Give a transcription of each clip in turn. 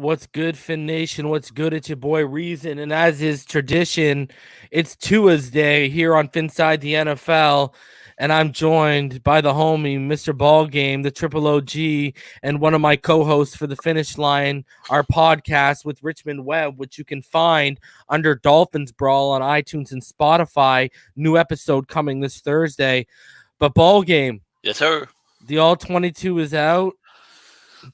What's good, Fin Nation? What's good? It's your boy Reason, and as is tradition, it's Tua's Day here on Finside the NFL, and I'm joined by the homie, Mr. Ballgame, the Triple OG, and one of my co-hosts for the Finish Line, our podcast with Richmond Webb, which you can find under Dolphins Brawl on iTunes and Spotify. New episode coming this Thursday. But Ballgame, yes, sir. The All-22 is out.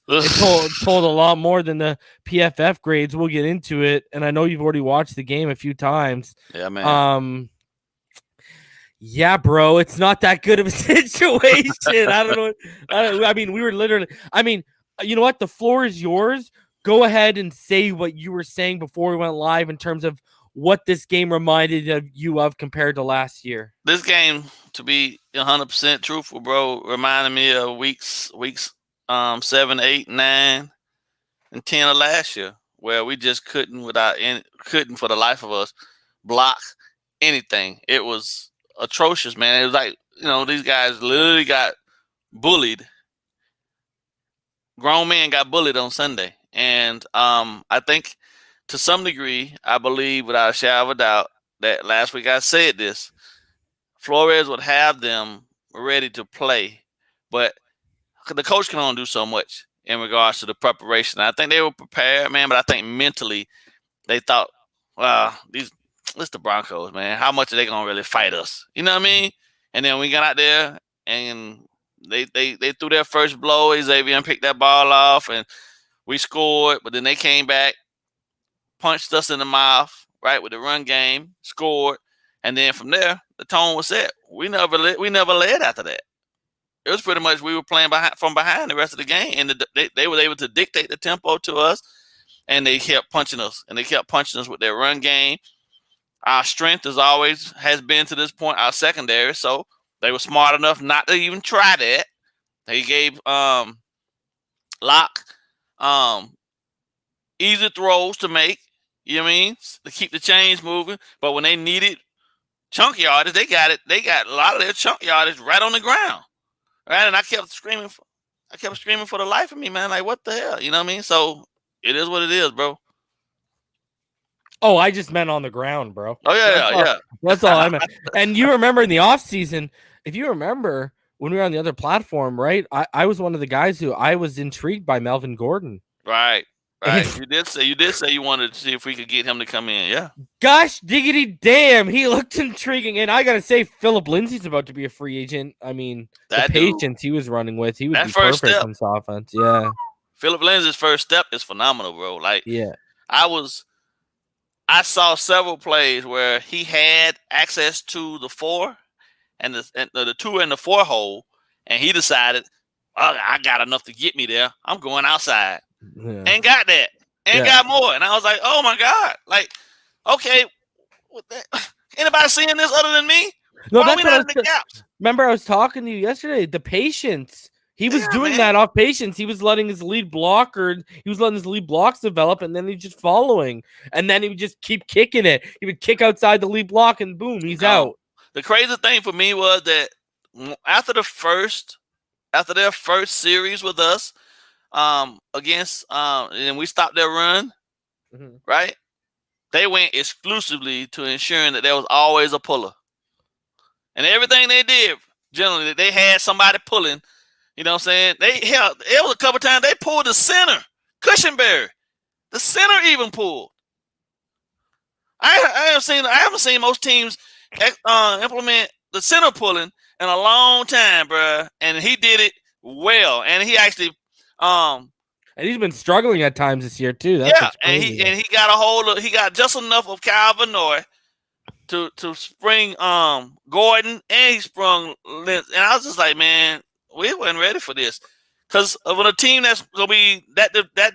It told a lot more than the PFF grades. We'll get into it, and I know you've already watched the game a few times. Yeah, man. Yeah, bro, it's not that good of a situation. I don't know. I mean, we were literally. I mean, you know what? The floor is yours. Go ahead and say what you were saying before we went live in terms of what this game reminded you of compared to last year. This game, to be 100% truthful, bro, reminded me of weeks 7, 8, 9, and 10 of last year, where we just couldn't for the life of us block anything. It was atrocious, man. It was like, these guys literally got bullied. Grown men got bullied on Sunday. And I think to some degree, I believe without a shadow of a doubt that last week I said this, Flores would have them ready to play, but the coach can only do so much in regards to the preparation. I think they were prepared, man, but I think mentally they thought, well, it's the Broncos, man. How much are they going to really fight us? You know what I mean? And then we got out there and they threw their first blow. Xavier picked that ball off and we scored, but then they came back, punched us in the mouth, right, with the run game, scored, and then from there, the tone was set. We never led after that. It was pretty much we were playing from behind the rest of the game, and they were able to dictate the tempo to us, and they kept punching us, with their run game. Our strength, as always, has been to this point our secondary, so they were smart enough not to even try that. They gave Locke easy throws to make, you know what I mean, to keep the chains moving, but when they needed chunk yardage, they got a lot of their chunk yardage right on the ground. Right, and I kept screaming for the life of me, man. Like, what the hell? You know what I mean? So it is what it is, bro. Oh, I just meant on the ground, bro. Oh, yeah. That's all I meant. And you remember in the offseason, if you remember when we were on the other platform, right? I was one of the guys who I was intrigued by Melvin Gordon. Right. You did say you wanted to see if we could get him to come in, yeah. Gosh diggity damn, he looked intriguing. And I gotta say, Philip Lindsay's about to be a free agent. I mean, the patience he was running with, he would be perfect in this offense. Yeah. Philip Lindsay's first step is phenomenal, bro. Like, yeah. I saw several plays where he had access to the 4 and the 2 and the 4 hole, and he decided, oh, I got enough to get me there. I'm going outside. Yeah. And got that. And got more. And I was like, oh, my God. Like, okay, anybody seeing this other than me? No, that's what remember, I was talking to you yesterday. The patience. He was doing that off patience. He was letting his lead blocks develop, and then he's just following. And then he would just keep kicking it. He would kick outside the lead block, and boom, he's out. The crazy thing for me was that after their first series with us, against and we stopped their run, right? They went exclusively to ensuring that there was always a puller. And everything they did, generally, they had somebody pulling. You know what I'm saying? It was a couple times they pulled the center, Cushenberry. The center even pulled. I haven't seen most teams implement the center pulling in a long time, bro. And he did it well. And he actually and he's been struggling at times this year too. That's and he got just enough of Kyle Vanoy to spring Gordon, and he sprung Lentz. And I was just like, man, we weren't ready for this, because when a team that's gonna be that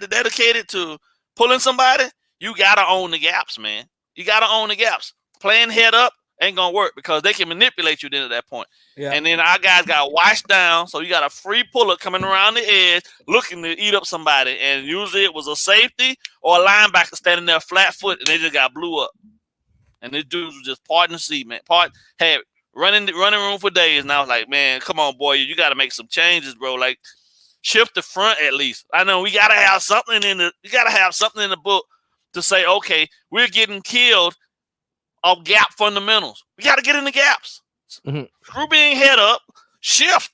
dedicated to pulling somebody, you gotta own the gaps, man. You gotta own the gaps. Playing head up ain't gonna work because they can manipulate you then at that point. Yeah. And then our guys got washed down, so you got a free puller coming around the edge looking to eat up somebody, and usually it was a safety or a linebacker standing there flat foot, and they just got blew up. And this dude was just parting the seat, man. Had running room for days. And I was like, man, come on, boy, you got to make some changes, bro. Like, shift the front at least. I know we gotta have something in the book to say, okay, we're getting killed of gap fundamentals. We gotta get in the gaps. Mm-hmm. Screw being head up, shift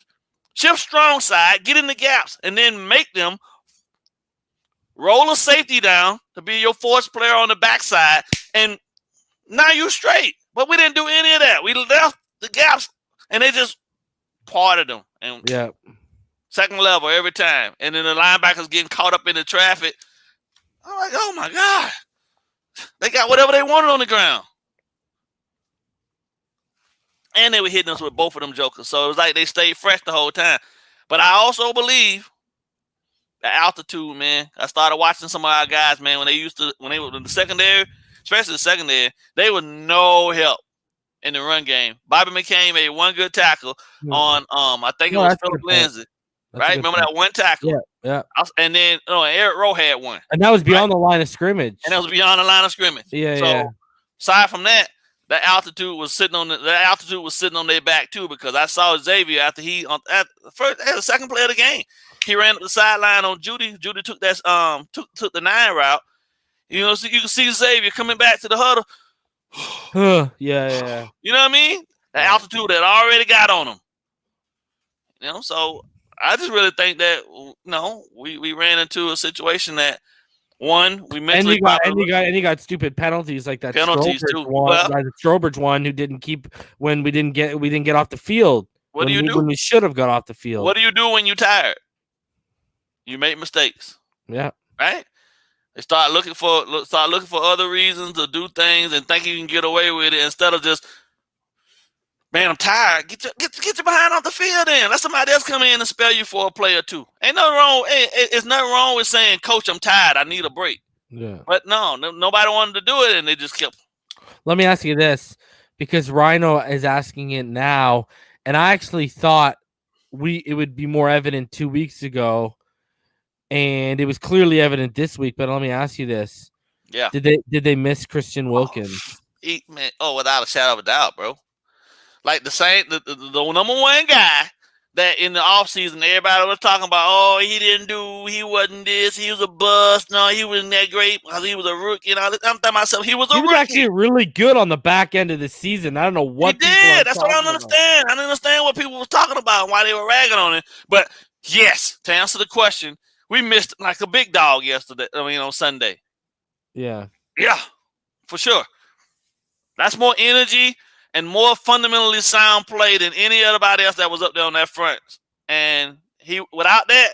strong side, get in the gaps, and then make them roll a safety down to be your force player on the backside, and now you're straight. But we didn't do any of that. We left the gaps, and they just parted them. And yeah, second level every time. And then the linebackers getting caught up in the traffic. I'm like, oh my God. They got whatever they wanted on the ground. And they were hitting us with both of them jokers. So it was like they stayed fresh the whole time. But I also believe the altitude, man. I started watching some of our guys, man, when they were in the secondary, especially the secondary, they were no help in the run game. Bobby McCain made one good tackle on I think it was Philip Lindsay. Right? Remember that one tackle? Yeah. And then Eric Rowe had one. And that was beyond the line of scrimmage. And that was beyond the line of scrimmage. So aside from that, the altitude was sitting on their back too, because I saw Xavier after had the second play of the game. He ran up the sideline on Judy. Judy took that took the 9 route. So you can see Xavier coming back to the huddle. Yeah. You know what I mean? The altitude that already got on him. So I just really think that we ran into a situation that we mentally and you got stupid penalties like that. Penalties too. The Strobridge one who didn't keep when we didn't get off the field. What do you do when we should have got off the field? What do you do when you're tired? You make mistakes. Yeah. Right? They start looking for other reasons to do things and think you can get away with it instead of just, man, I'm tired. Get your behind off the field then. Let somebody else come in and spell you for a play or two. Ain't nothing wrong. It's nothing wrong with saying, Coach, I'm tired. I need a break. Yeah. But nobody wanted to do it, and they just kept. Let me ask you this, because Rhino is asking it now, and I actually thought it would be more evident 2 weeks ago, and it was clearly evident this week. But let me ask you this: yeah, did they miss Christian Wilkins? Without a shadow of a doubt, bro. Like the number one guy that in the offseason everybody was talking about, he wasn't this, he was a bust, no, he wasn't that great because he was a rookie. I'm thinking myself, he was a rookie. Actually really good on the back end of the season. I don't know what he did. That's what I don't understand. I don't understand what people were talking about and why they were ragging on it. But yes, to answer the question, we missed like a big dog yesterday. On Sunday. Yeah, for sure. That's more energy and more fundamentally sound play than anybody else that was up there on that front. And without that,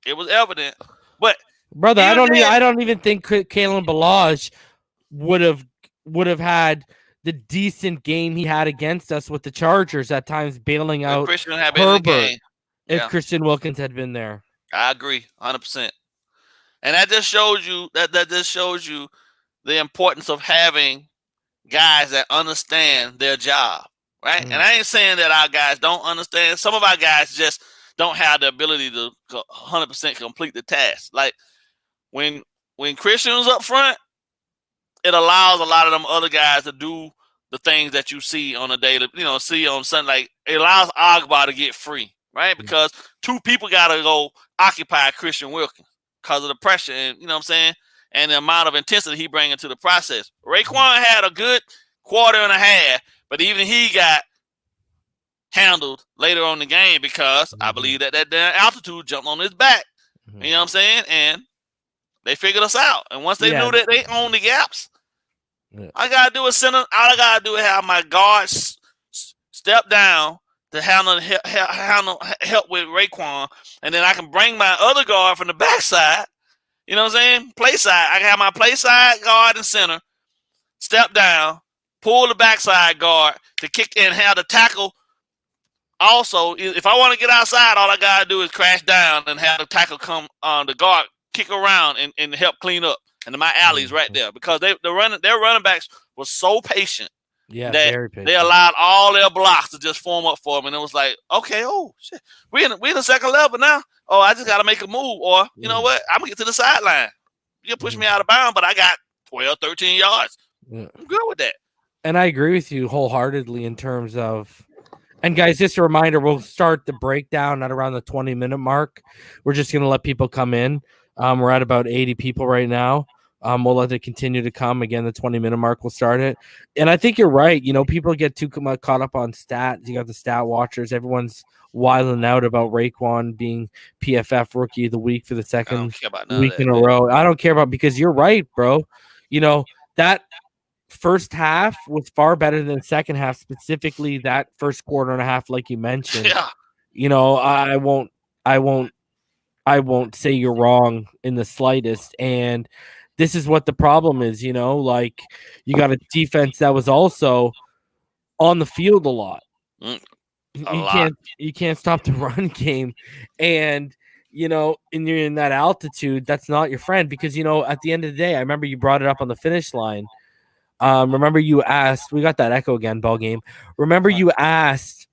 it was evident. But brother, I don't even think Kalen Ballage would have had the decent game he had against us with the Chargers at times, bailing out Herbert if Christian Wilkins had been there. I agree 100%. And that just shows you the importance of having guys that understand their job, right? Mm-hmm. And I ain't saying that our guys don't understand. Some of our guys just don't have the ability to 100% complete the task. Like when Christian was up front, it allows a lot of them other guys to do the things that you see on a daily, see on Sunday. Like it allows Agba to get free, right? Because two people got to go occupy Christian Wilkins because of the pressure and, you know what I'm saying? And the amount of intensity he bring into the process. Raekwon had a good quarter and a half, but even he got handled later on in the game because I believe that damn altitude jumped on his back. Mm-hmm. You know what I'm saying? And they figured us out. And once they knew that they owned the gaps, all I gotta do is have my guards step down to handle help with Raekwon, and then I can bring my other guard from the backside. You know what I'm saying? Play side. I can have my play side guard and center step down, pull the backside guard to kick and have the tackle. Also, if I want to get outside, all I gotta do is crash down and have the tackle come on the guard, kick around and help clean up. And my alley's right there because their running backs were so patient. Yeah, that very patient. They allowed all their blocks to just form up for them, and it was like, okay, shit, we in the second level now. I just got to make a move, or you know what? I'm gonna get to the sideline. You push me out of bounds, but I got 12, 13 yards. I'm good with that. And I agree with you wholeheartedly in terms of, And guys, just a reminder, we'll start the breakdown at around the 20-minute mark. We're just going to let people come in. We're at about 80 people right now. We'll let it continue to come. Again, the 20-minute mark, we'll start it. And I think you're right. People get too caught up on stats. You got the stat watchers. Everyone's wilding out about Raekwon being PFF Rookie of the Week for the I don't second care about none week of that, in a man. row. I don't care about, because you're right, bro. That first half was far better than the second half, specifically that first quarter and a half, like you mentioned. Yeah. I won't say you're wrong in the slightest. And this is what the problem is, like you got a defense that was also on the field a lot. You can't stop the run game. And and you're in that altitude, that's not your friend, because at the end of the day, I remember you brought it up on the finish line. Remember you asked, we got that echo again, ball game. Remember you asked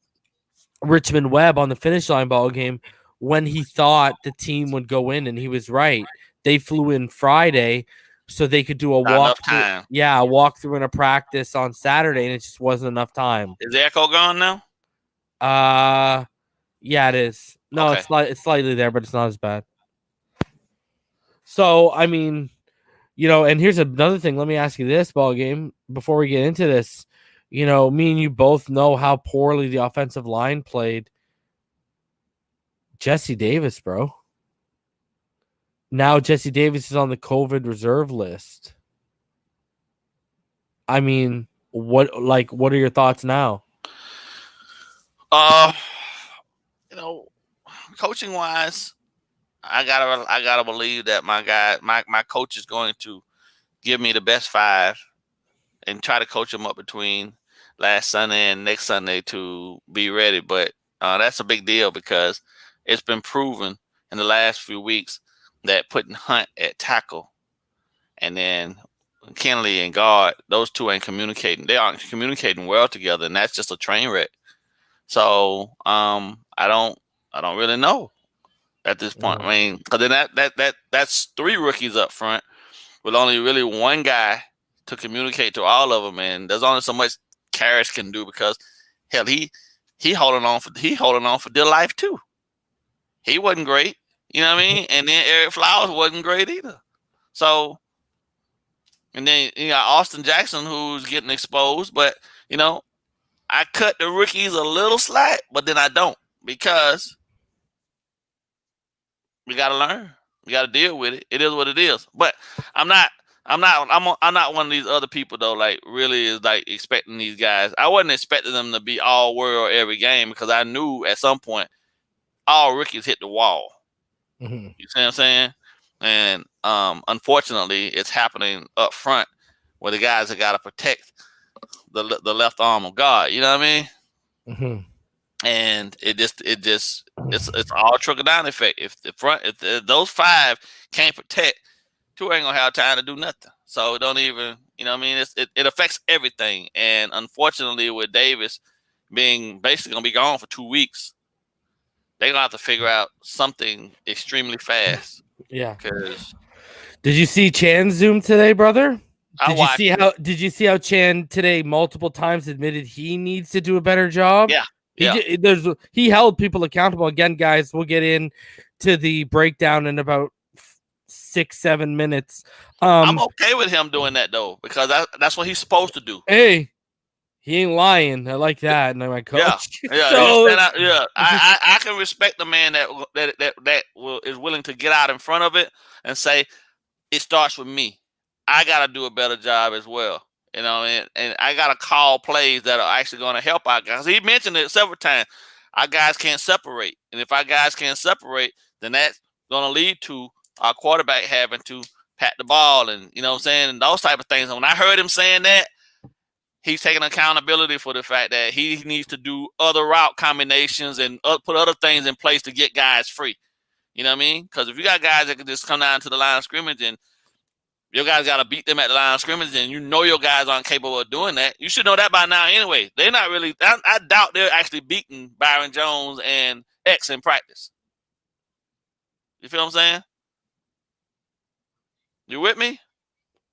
Richmond Webb on the finish line, ball game, when he thought the team would go in, and he was right. They flew in Friday so they could do a walkthrough. Yeah, a walkthrough in a practice on Saturday, and it just wasn't enough time. Is the echo gone now? Yeah, it is. No, Okay. it's slightly there, but it's not as bad. So, I mean, and here's another thing. Let me ask you this, ball game, before we get into this. Me and you both know how poorly the offensive line played. Jesse Davis, bro. Now Jesse Davis is on the COVID reserve list. I mean, what are your thoughts now? Coaching wise, I gotta believe that my coach is going to give me the best five and try to coach them up between last Sunday and next Sunday to be ready. But that's a big deal, because it's been proven in the last few weeks that putting Hunt at tackle and then Kenley and guard, those two ain't communicating. They aren't communicating well together, and that's just a train wreck. So I don't really know at this point. I mean, because then that's three rookies up front with only really one guy to communicate to all of them, and there's only so much Karras can do, because hell, he holding on for dear life too. He wasn't great, you know what I mean? And then Eric Flowers wasn't great either. So, and then you got Austin Jackson, who's getting exposed, but I cut the rookies a little slack, but then I don't, because we got to learn. We got to deal with it. It is what it is. But I'm not one of these other people though. Like, really is like expecting these guys. I wasn't expecting them to be all world every game, because I knew at some point all rookies hit the wall. Mm-hmm. You see what I'm saying? And unfortunately, it's happening up front where the guys have got to protect the left arm of God. You know what I mean? Mm-hmm. And it's all trickle down effect. If those five can't protect, Tua ain't gonna have time to do nothing. So don't even, you know what I mean? It affects everything. And unfortunately, with Davis being basically gonna be gone for 2 weeks, they're gonna have to figure out something extremely fast. Yeah. Because did you see Chan Zoom today, brother? Did you see how Chan today multiple times admitted he needs to do a better job? Yeah. He held people accountable. Again, guys, we'll get into the breakdown in about 6-7 minutes. I'm okay with him doing that though, because that's what he's supposed to do. Hey, he ain't lying. I like that. And I'm my coach. Yeah. So, I can respect the man that is willing to get out in front of it and say, it starts with me. I gotta do a better job as well. And I got to call plays that are actually going to help our guys. He mentioned it several times. Our guys can't separate. And if our guys can't separate, then that's going to lead to our quarterback having to pat the ball and, you know what I'm saying, and those type of things. And when I heard him saying that, he's taking accountability for the fact that he needs to do other route combinations and put other things in place to get guys free. You know what I mean? Because if you got guys that can just come down to the line of scrimmage and your guys got to beat them at the line of scrimmage, and your guys aren't capable of doing that. You should know that by now anyway. They're not really – I doubt they're actually beating Byron Jones and X in practice. You feel what I'm saying? You with me?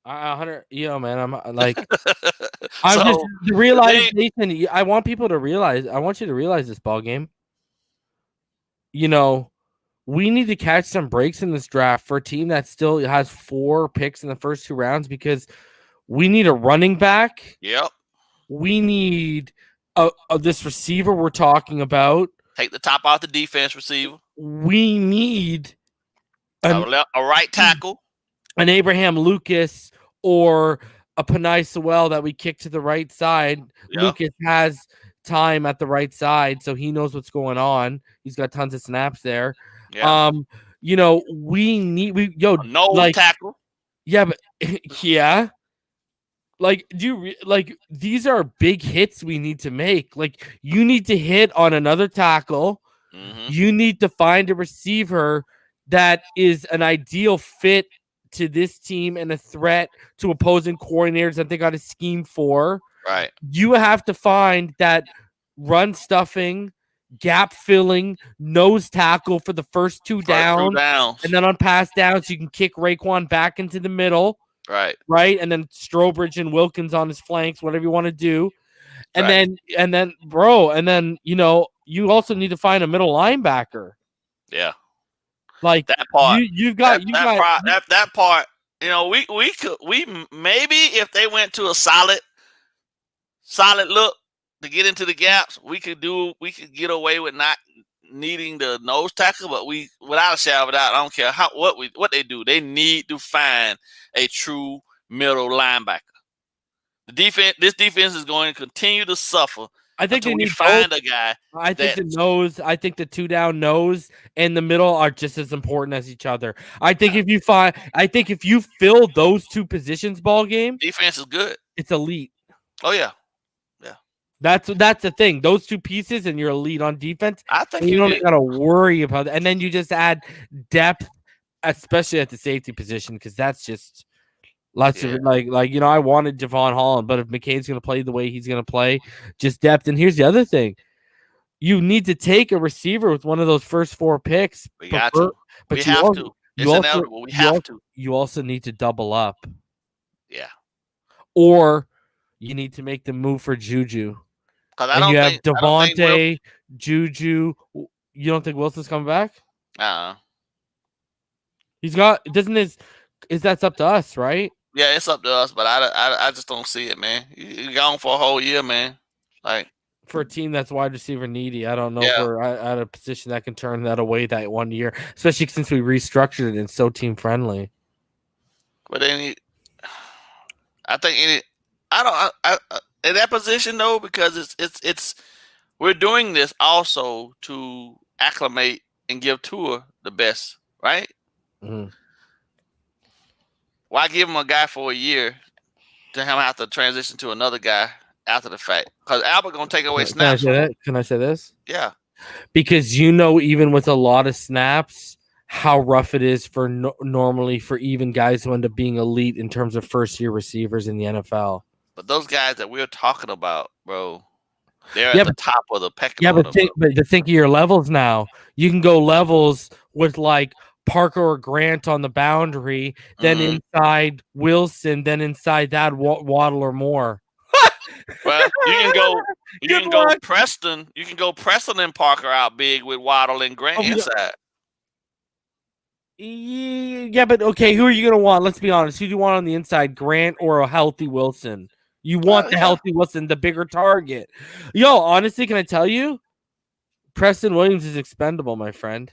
100. Man, I'm like, I'm just So the realization. I want people to realize. I want you to realize this ball game. We need to catch some breaks in this draft for a team that still has 4 picks in the first 2 rounds because we need a running back. Yep. We need this receiver we're talking about. Take the top off the defense receiver. We need a right tackle, an Abraham Lucas or a Panay Sewell that we kick to the right side. Yep. Lucas has time at the right side, so he knows what's going on. He's got tons of snaps there. Yeah. We need tackle. Yeah, but yeah. Like, these are big hits we need to make. Like, you need to hit on another tackle. Mm-hmm. You need to find a receiver that is an ideal fit to this team and a threat to opposing coordinators that they got a scheme for. Right. You have to find that run stuffing, gap filling, nose tackle for the first 2 downs. And then on pass downs, you can kick Raekwon back into the middle. Right. And then Strobridge and Wilkins on his flanks, whatever you want to do. And then, you also need to find a middle linebacker. Yeah. Like that part. That part, we maybe if they went to a solid look to get into the gaps, we could get away with not needing the nose tackle, but without a shadow of a doubt, I don't care what they do, they need to find a true middle linebacker. This defense is going to continue to suffer. I think they need to find a guy. I think the 2 down nose and the middle are just as important as each other. I think if you fill those 2 positions, ball game, defense is good. It's elite. Oh yeah. That's the thing. Those 2 pieces, and you're elite on defense. I think you don't got to worry about that. And then you just add depth, especially at the safety position, because that's just lots of I wanted Javon Holland, but if McCain's going to play the way he's going to play, just depth. And here's the other thing: you need to take a receiver with one of those first 4 picks. We got to. But we have to. It's inevitable. We have to. You also need to double up. Yeah. Or you need to make the move for Juju. And you have Devontae, Juju. You don't think Wilson's coming back? He's got. That's up to us, right? Yeah, it's up to us, but I just don't see it, man. You're gone for a whole year, man. Like, for a team that's wide receiver needy, I don't know if we're at a position that can turn that away that 1 year, especially since we restructured it and so team friendly. But then I think in that position though, because it's we're doing this also to acclimate and give Tua the best, right? Mm-hmm. Why give him a guy for a year to have to transition to another guy after the fact? Because Albert gonna take away snaps. Can I say this? Yeah. Because even with a lot of snaps, how rough it is for normally for even guys who end up being elite in terms of first-year receivers in the NFL. But those guys that we're talking about, bro, they're at the top of the pecking order. But to think of your levels now, you can go levels with like Parker or Grant on the boundary, then inside Wilson, then inside that Waddle or Moore. Well, you can go Preston. You can go Preston and Parker out big with Waddle and Grant inside. Yeah, but okay, who are you gonna want? Let's be honest. Who do you want on the inside, Grant or a healthy Wilson? You want the healthy Wilson, the bigger target. Yo, honestly, can I tell you, Preston Williams is expendable, my friend.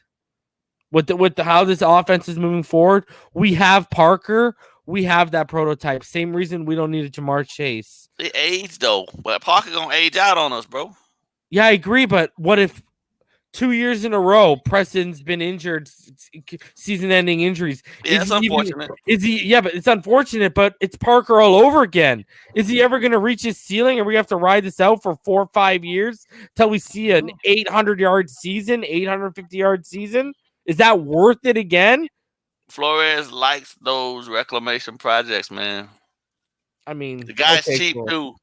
With how this offense is moving forward, we have Parker. We have that prototype. Same reason we don't need a Jamar Chase. The age though, but Parker gonna age out on us, bro. Yeah, I agree. But what if 2 years in a row, Preston's been injured, season-ending injuries? Yeah, it's unfortunate. But it's unfortunate. But it's Parker all over again. Is he ever going to reach his ceiling, or we have to ride this out for 4 or 5 years till we see an 800-yard season, 850-yard season? Is that worth it again? Flores likes those reclamation projects, man. I mean, the guy's cheap too.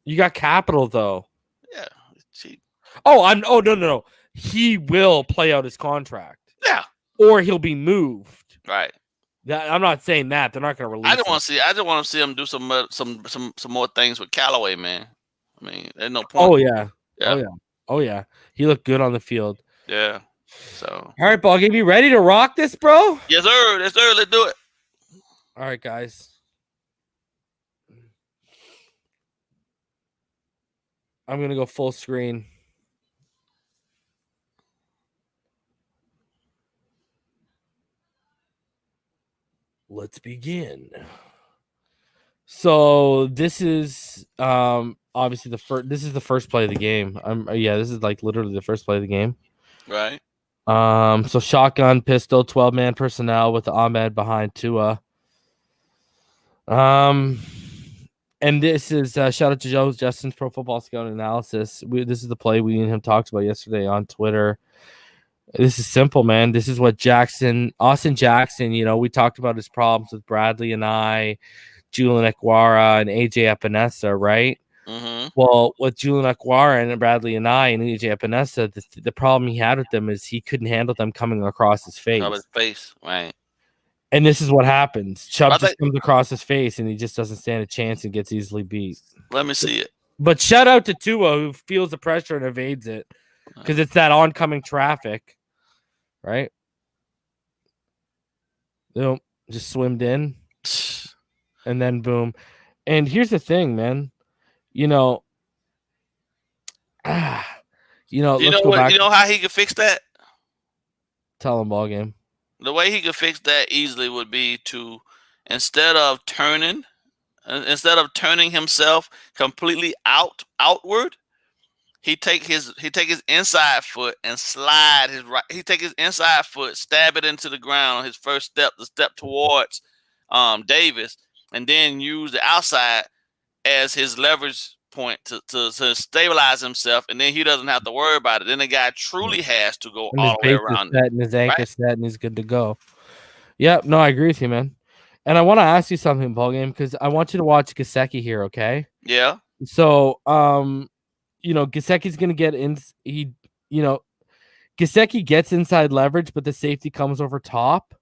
You got capital though. Yeah, it's cheap. No. He will play out his contract. Yeah. Or he'll be moved. Right. I'm not saying that they're not going to release. I just want to see him do some more things with Callaway, man. I mean, there's no point. Oh yeah. He looked good on the field. Yeah. So. All right, Ballgame, you ready to rock this, bro? Yes, sir. Yes, sir. Let's do it. All right, guys. I'm going to go full screen. Let's begin. So this is obviously this is the first play of the game. This is like literally the first play of the game. Right. So shotgun, pistol, 12-man personnel with Ahmed behind Tua. And this is shout out to Joe Justin's Pro Football Scout analysis. This is the play we and him talked about yesterday on Twitter. This is simple, man. This is what Austin Jackson, we talked about his problems with Bradley and Julian Ekwara and AJ Epinesa, right? Mm-hmm. Well, with Julian Ekwara and Bradley and AJ Epinesa, the problem he had with them is he couldn't handle them coming across his face. Right. And this is what happens. Chubb just comes across his face, and he just doesn't stand a chance and gets easily beat. Let me see it. But shout out to Tua, who feels the pressure and evades it, because it's that oncoming traffic, right? Boom, just swimmed in, and then boom. And here's the thing, man. You know how he could fix that? Tell him, Ballgame. The way he could fix that easily would be to, instead of turning himself completely outward, he take his inside foot and slide his right. He take his inside foot, stab it into the ground on his first step, the step towards Davis, and then use the outside as his leverage point to stabilize himself, and then he doesn't have to worry about it. Then the guy truly has to go all the way around it. And his anchor set, and he's good to go. Yeah, no, I agree with you, man. And I want to ask you something, Ballgame, because I want you to watch Gesicki here, okay? Yeah. So, Gesicki's gonna get in. Gesicki gets inside leverage, but the safety comes over top,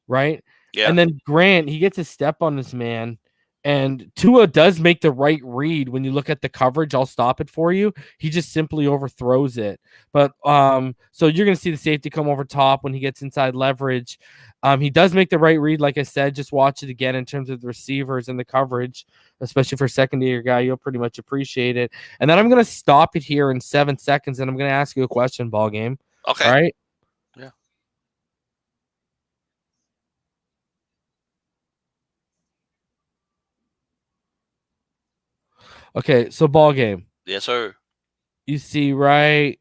right? Yeah. And then Grant, he gets a step on this man. And Tua does make the right read when you look at the coverage. I'll stop it for you. He just simply overthrows it. But so you're going to see the safety come over top when he gets inside leverage. He does make the right read. Like I said, just watch it again in terms of the receivers and the coverage, especially for a second-year guy. You'll pretty much appreciate it. And then I'm going to stop it here in 7 seconds, and I'm going to ask you a question, Ballgame. Okay. All right? Yeah. Okay, so Ballgame. Yes, sir. You see, right?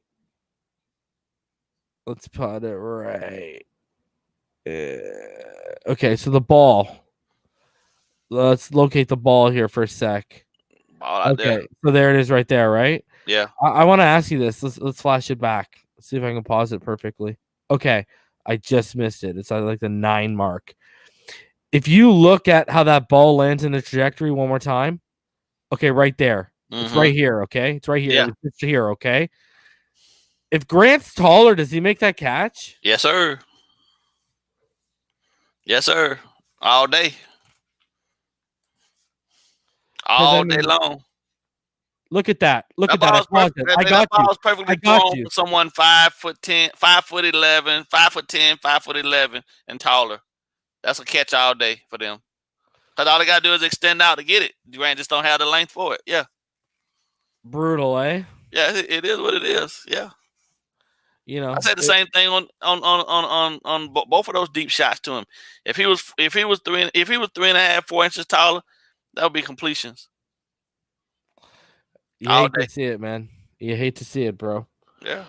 Let's put it right. Okay, so the ball. Let's locate the ball here for a sec. Okay, so there it is right there, right? Yeah. I want to ask you this. Let's flash it back. Let's see if I can pause it perfectly. Okay, I just missed it. It's at like the 9 mark. If you look at how that ball lands in the trajectory one more time, okay, right there. Mm-hmm. It's right here, okay? It's right here. Yeah. It's here, okay? If Grant's taller, does he make that catch? Yes, sir. Yes, sir. All day. All day long. Look at that. Look at that. I got you. Was perfectly thrown for someone 5'10", 5'11", 5'10", 5'11", and taller. That's a catch all day for them. Because all they got to do is extend out to get it. Grant just don't have the length for it. Yeah. Brutal, eh? Yeah, it is what it is. Yeah. I said the same thing on both of those deep shots to him. If he was 3.5, 4 inches taller, that would be completions. You hate to see it, man. You hate to see it, bro. Yeah.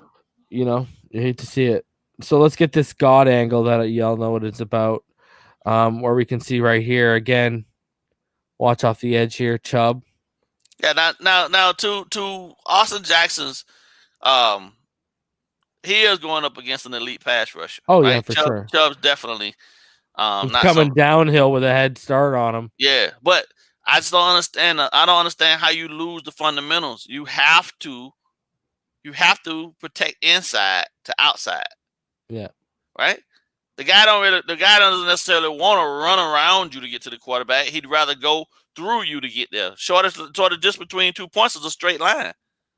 You hate to see it. So let's get this God angle that y'all know what it's about. Where we can see right here again. Watch off the edge here, Chubb. Yeah, now to Austin Jackson's, he is going up against an elite pass rusher. Oh right? Yeah, for sure. Chubb's definitely he's coming downhill with a head start on him. Yeah, but I just don't understand. I don't understand how you lose the fundamentals. You have to protect inside to outside. Yeah. Right. The guy doesn't necessarily want to run around you to get to the quarterback. He'd rather go through you to get there. Shortest just between 2 points is a straight line.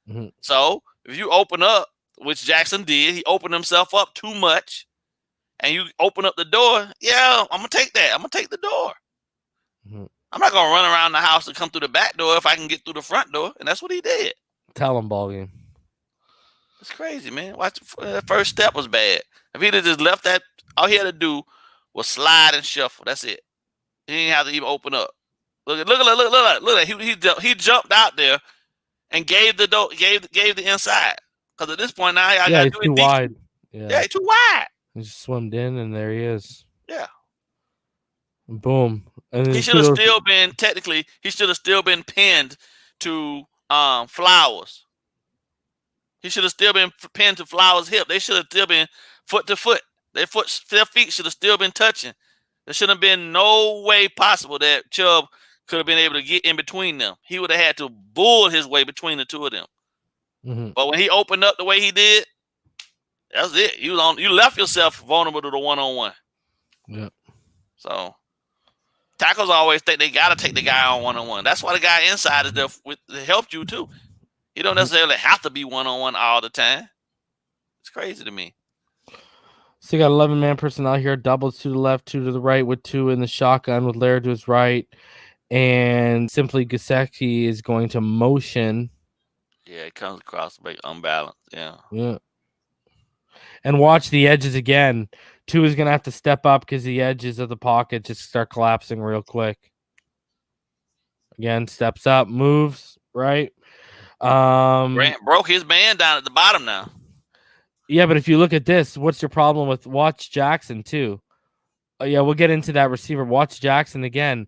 Mm-hmm. So if you open up, which Jackson did, he opened himself up too much, and you open up the door. Yeah, I'm gonna take that. I'm gonna take the door. Mm-hmm. I'm not gonna run around the house and come through the back door if I can get through the front door, and that's what he did. Tell him, Ballgame. It's crazy, man. Watch, the first step was bad. If he'd have just left that, all he had to do was slide and shuffle. That's it. He didn't have to even open up. Look at. He jumped out there and gave the inside. Because at this point now, I got to do it too wide. Yeah, too wide. He just swimmed in, and there he is. Yeah. Boom. And he should have still been pinned to Flowers. He should have still been pinned to Flowers' hip. They should have still been foot to foot. Their feet should have still been touching. There should have been no way possible that Chubb could have been able to get in between them. He would have had to bull his way between the two of them. Mm-hmm. But when he opened up the way he did, that's it. You left yourself vulnerable to the one-on-one. Yeah. So tackles always think they got to take the guy on one-on-one. That's why the guy inside is there to help you too. You don't necessarily have to be one-on-one all the time. It's crazy to me. So you got 11-man personnel here. Doubles 2 to the left, 2 to the right with 2 in the shotgun with Laird to his right. And simply Gesicki is going to motion. Yeah, it comes across unbalanced. Yeah. And watch the edges again. 2 is going to have to step up because the edges of the pocket just start collapsing real quick. Again, steps up, moves, right? Grant broke his man down at the bottom now. Yeah, but if you look at this, what's your problem with watch Jackson too? Yeah, we'll get into that receiver. Watch Jackson again.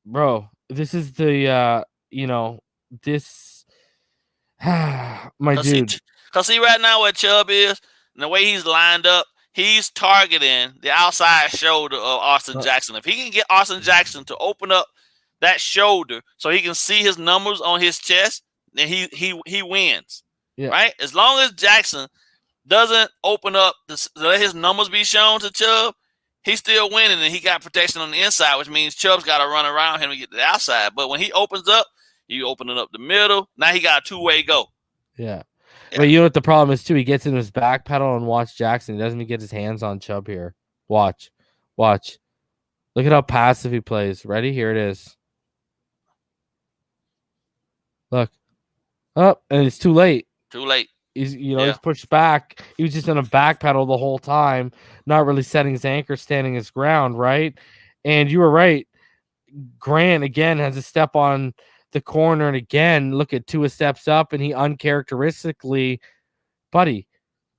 Bro, this is the this my dude. Because see right now where Chubb is, and the way he's lined up, he's targeting the outside shoulder of Austin Jackson. If he can get Austin Jackson to open up that shoulder so he can see his numbers on his chest, then he wins. Yeah. Right? As long as Jackson doesn't open up to let his numbers be shown to Chubb, he's still winning, and he got protection on the inside, which means Chubb's got to run around him to get to the outside. But when he opens up, you open it up the middle. Now he got a two-way go. Yeah. But you know what the problem is, too? He gets in his back pedal and watch Jackson. He doesn't even get his hands on Chubb here. Watch. Look at how passive he plays. Ready? Here it is. Look. Oh, and it's too late. He's he's pushed back. He was just in a back pedal the whole time, not really setting his anchor, standing his ground, right? And you were right. Grant again has a step on the corner, and again, look at Tua steps up, and he uncharacteristically, buddy,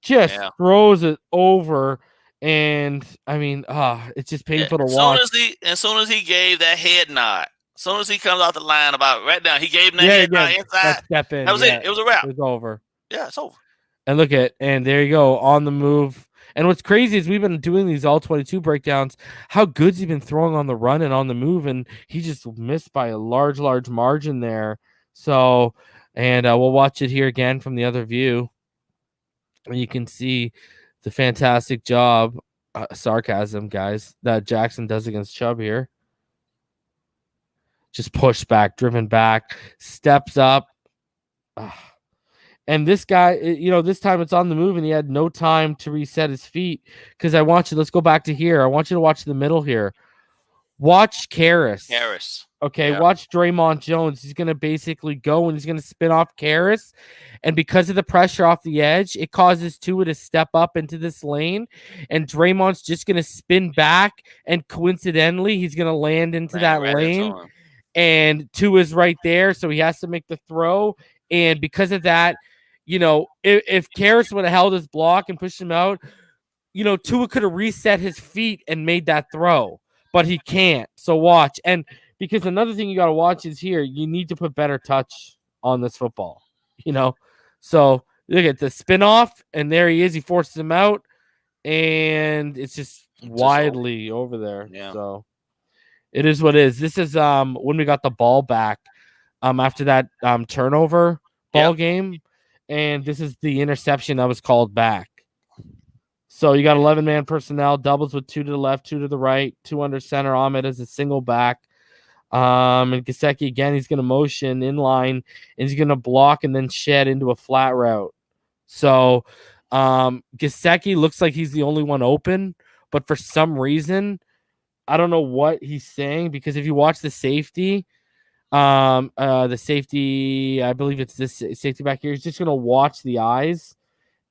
just throws it over. And I mean, it's just painful to watch. As soon as he gave that head nod, as soon as he comes out the line about right now, he gave him that head nod inside. Step in. That was it. It was a wrap. It was over. Yeah, it's over. And and there you go, on the move. And what's crazy is we've been doing these all-22 breakdowns. How good's he been throwing on the run and on the move, and he just missed by a large margin there. So, and we'll watch it here again from the other view. And you can see the fantastic job, sarcasm, guys, that Jackson does against Chubb here. Just pushed back, driven back, steps up. And this guy, this time it's on the move, and he had no time to reset his feet. Because let's go back to here. I want you to watch the middle here. Watch Karras. Okay, yeah. Watch Draymond Jones. He's going to basically go, and he's going to spin off Karras. And because of the pressure off the edge, it causes Tua to step up into this lane. And Draymond's just going to spin back, and coincidentally, he's going to land into that lane. And Tua's right there, so he has to make the throw. And because of that, if Karras would have held his block and pushed him out, Tua could have reset his feet and made that throw, but he can't. So watch. And because another thing you got to watch is here, you need to put better touch on this football, So look at the spin off, and there he is. He forces him out, and it's just widely over there. Yeah. So it is what it is. This is when we got the ball back after that turnover ball game. And this is the interception that was called back. So you got 11-man personnel, doubles with 2 to the left, 2 to the right, 2 under center. Ahmed as a single back. And Gesicki, again, he's going to motion in line, and he's going to block and then shed into a flat route. So Gesicki looks like he's the only one open, but for some reason, I don't know what he's saying, because if you watch the safety, I believe it's this safety back here, he's just going to watch the eyes,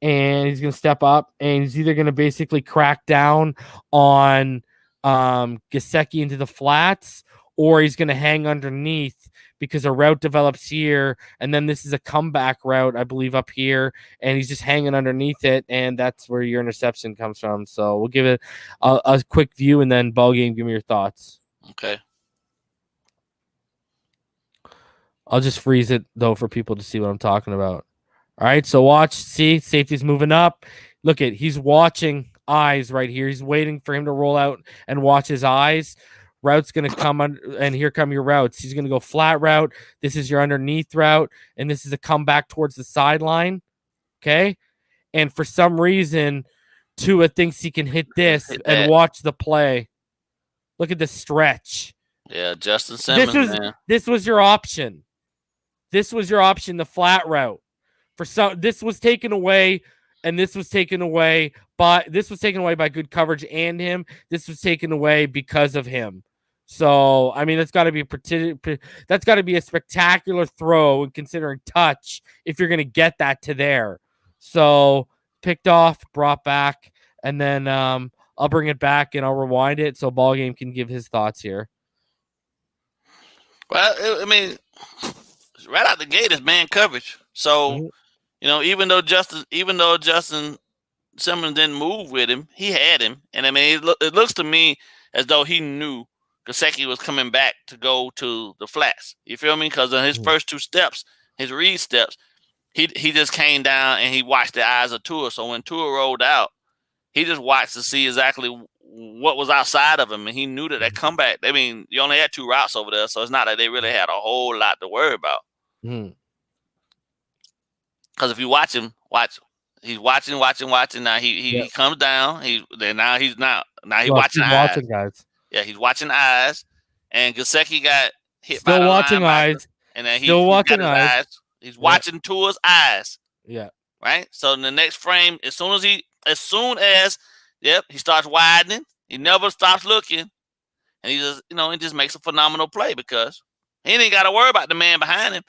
and he's going to step up, and he's either going to basically crack down on Gesicki into the flats, or he's going to hang underneath, because a route develops here, and then this is a comeback route, I believe, up here, and he's just hanging underneath it, and that's where your interception comes from. So we'll give it a quick view, and then Ballgame, give me your thoughts. Okay. I'll just freeze it, though, for people to see what I'm talking about. All right, so watch, see, safety's moving up. Look at, he's watching eyes right here. He's waiting for him to roll out and watch his eyes. Route's going to come on, and here come your routes. He's going to go flat route. This is your underneath route, and this is a comeback towards the sideline. Okay? And for some reason, Tua thinks he can hit this and watch the play. Look at the stretch. Yeah, Justin Simmons, this was your option. This was your option, the flat route. This was taken away, and this was taken away by good coverage and him. This was taken away because of him. So, I mean, that's got to be a spectacular throw, and considering touch, if you're going to get that to there. So, picked off, brought back, and then I'll bring it back and I'll rewind it so Ballgame can give his thoughts here. Well, I mean, right out the gate is man coverage. So, even though Justin Simmons didn't move with him, he had him, and I mean, it looks to me as though he knew Gesicki was coming back to go to the flats. You feel me? Because in his first 2 steps, his read steps, he just came down and he watched the eyes of Tua. So when Tua rolled out, he just watched to see exactly what was outside of him, and he knew that comeback. I mean, you only had 2 routes over there, so it's not that they really had a whole lot to worry about. Because if you watch him, he's watching. Now he comes down. He's watching eyes. Guys. Yeah, he's watching eyes, and Gesicki got hit still by the watching eyes, and then still watching eyes. He's watching Tua's eyes. Yeah. Right. So in the next frame, as soon as he starts widening, he never stops looking, and he just makes a phenomenal play because he ain't got to worry about the man behind him.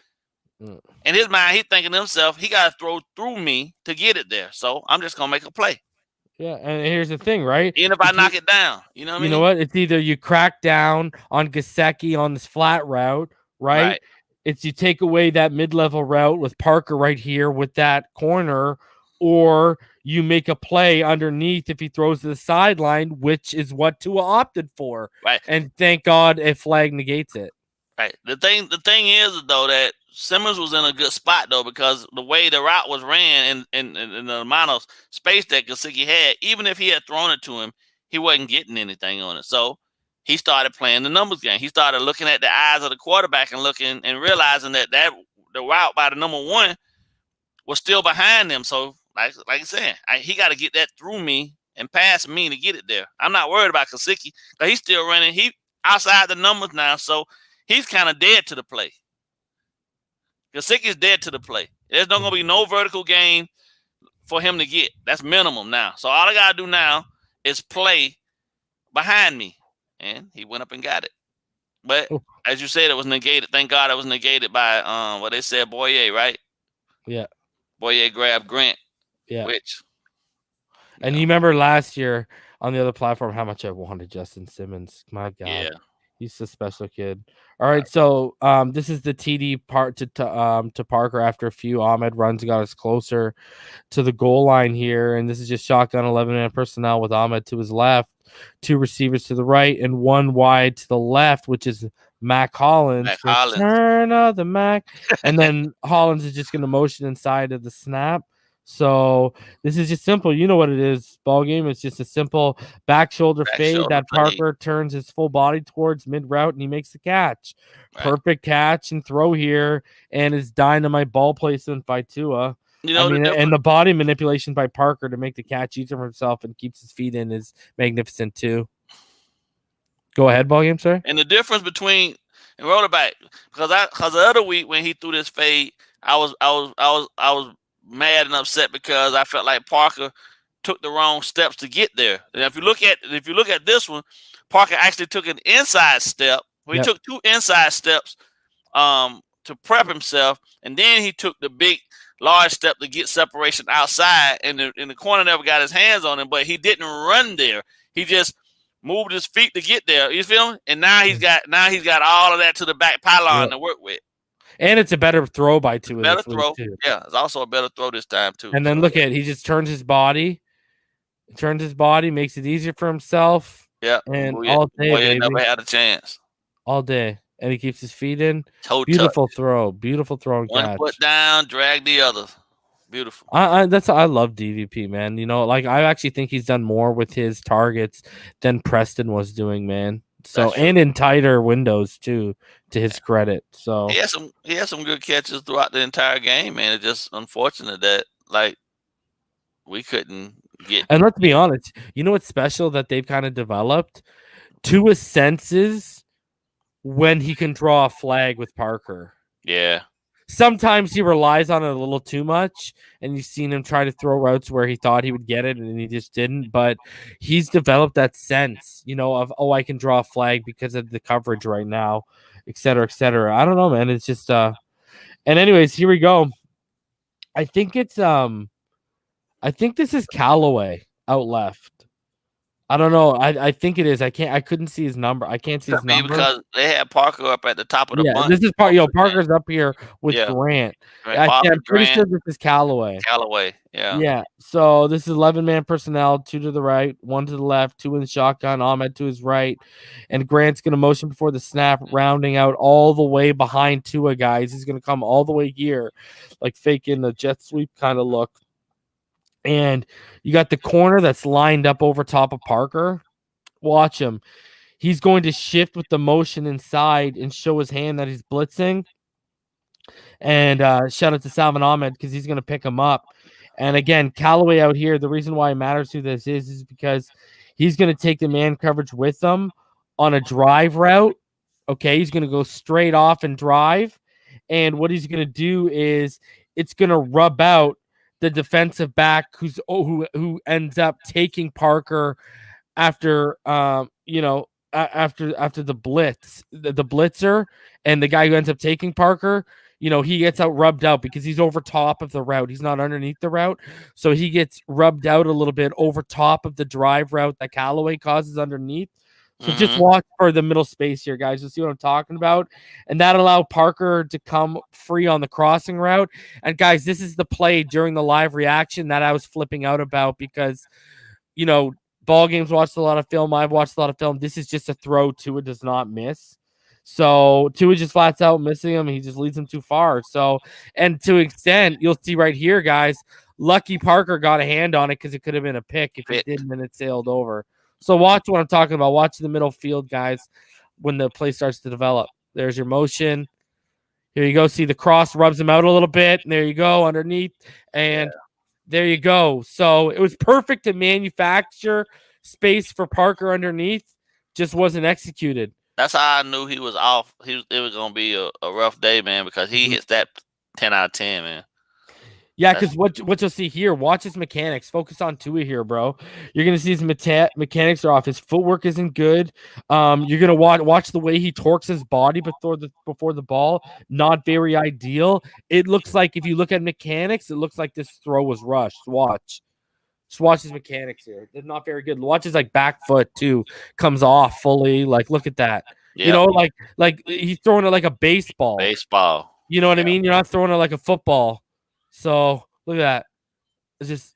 In his mind, he's thinking to himself, he got to throw through me to get it there. So I'm just gonna make a play. Yeah, and here's the thing, right? Even if I knock it down, you know what I mean? You know what? It's either you crack down on Gesicki on this flat route, right? It's you take away that mid-level route with Parker right here with that corner, or you make a play underneath if he throws to the sideline, which is what Tua opted for. Right. And thank God a flag negates it. Right. The thing is, though, that Simmons was in a good spot, though, because the way the route was ran and the amount of space that Gesicki had, even if he had thrown it to him, he wasn't getting anything on it. So he started playing the numbers game. He started looking at the eyes of the quarterback and looking and realizing that the route by the number 1 was still behind him. So, like I said, he got to get that through me and past me to get it there. I'm not worried about Gesicki because he's still running. He outside the numbers now, so he's kind of dead to the play. Gesicki's dead to the play. There's not going to be no vertical gain for him to get. That's minimum now. So all I got to do now is play behind me. And he went up and got it. But as you said, it was negated. Thank God it was negated by what they said, Boyer, right? Yeah. Boyer grabbed Grant. Yeah. And you remember last year on the other platform how much I wanted Justin Simmons. My God. Yeah. He's a special kid. All right, so this is the TD part to Parker after a few Ahmed runs got us closer to the goal line here, and this is just shotgun 11-man personnel with Ahmed to his left, 2 receivers to the right, and 1 wide to the left, which is Mac Hollins. Return of the Mac, and then Hollins is just going to motion inside of the snap. So this is just simple. You know what it is. Ballgame. It's just a simple back shoulder fade that Parker turns his full body towards mid route and he makes the catch. Right. Perfect catch and throw here, and it's dynamite ball placement by Tua. You I know the mean, difference. and the body manipulation by Parker to make the catch easier for himself and keeps his feet in is magnificent too. Go ahead, Ballgame, sorry. And the difference between and roll it back because the other week when he threw this fade, I was mad and upset because I felt like Parker took the wrong steps to get there. And if you look at this one, Parker actually took an inside step. Well, he took 2 inside steps to prep himself, and then he took the big large step to get separation outside, and the corner never got his hands on him, but he didn't run there. He just moved his feet to get there. You feel me? And now he's got all of that to the back pylon to work with. And it's a better throw by Tua. Better throw. Too. Yeah, it's also a better throw this time too. And then look at he just turns his body, makes it easier for himself. Yeah, and all day, baby. Never had a chance. All day, and he keeps his feet in. Beautiful throw and one catch. foot down, drag the other. Beautiful. I love DVP, man. You know, like I actually think he's done more with his targets than Preston was doing, man. So and in tighter windows too, to his credit. So he had some good catches throughout the entire game, man. It's just unfortunate that like we couldn't get. And let's be honest, you know what's special that they've kind of developed? Tua's senses when he can draw a flag with Parker. Yeah. Sometimes he relies on it a little too much, and you've seen him try to throw routes where he thought he would get it and he just didn't. But he's developed that sense, you know, of I can draw a flag because of the coverage right now, et cetera, et cetera. I don't know, man. It's just and anyways, here we go. I think this is Callaway out left. I don't know. I think it is. I couldn't see his number. I can't see his number because they had Parker up at the top of the bunch. This is Parker's up here with Grant. I'm pretty sure this is Callaway. Yeah. Yeah. So this is 11-man personnel, 2 to the right, 1 to the left, 2 in the shotgun, Ahmed to his right, and Grant's gonna motion before the snap, rounding out all the way behind Tua, guys. He's gonna come all the way here, like faking the jet sweep kind of look. And you got the corner that's lined up over top of Parker. Watch him. He's going to shift with the motion inside and show his hand that he's blitzing. And shout out to Salvin Ahmed because he's going to pick him up. And again, Callaway out here, the reason why it matters who this is because he's going to take the man coverage with them on a drive route. Okay, he's going to go straight off and drive. And what he's going to do is it's going to rub out the defensive back who ends up taking Parker after after the blitz, the blitzer, and the guy who ends up taking Parker, he gets rubbed out because he's over top of the route. He's not underneath the route. So he gets rubbed out a little bit over top of the drive route that Callaway causes underneath. So just watch for the middle space here, guys. You'll see what I'm talking about. And that allowed Parker to come free on the crossing route. And, guys, this is the play during the live reaction that I was flipping out about because, ball games watched a lot of film. I've watched a lot of film. This is just a throw Tua does not miss. So Tua just flats out missing him. He just leads him too far. So, and to an extent, you'll see right here, guys, lucky Parker got a hand on it because it could have been a pick. If it didn't, then it sailed over. So watch what I'm talking about. Watch the middle field, guys, when the play starts to develop. There's your motion. Here you go. See the cross rubs him out a little bit. And there you go, underneath. And there you go. So it was perfect to manufacture space for Parker underneath. Just wasn't executed. That's how I knew he was off. It was going to be a rough day, man, because he hits that 10 out of 10, man. Yeah, because what you'll see here, watch his mechanics. Focus on Tua here, bro. You're going to see his mechanics are off. His footwork isn't good. You're going to watch the way he torques his body before the ball. Not very ideal. It looks like, if you look at mechanics, it looks like this throw was rushed. Just watch his mechanics here. They're not very good. Watch his back foot too. Comes off fully. Look at that. Yep. Like he's throwing it like a baseball. You know what I mean? You're not throwing it like a football. So look at that. It's just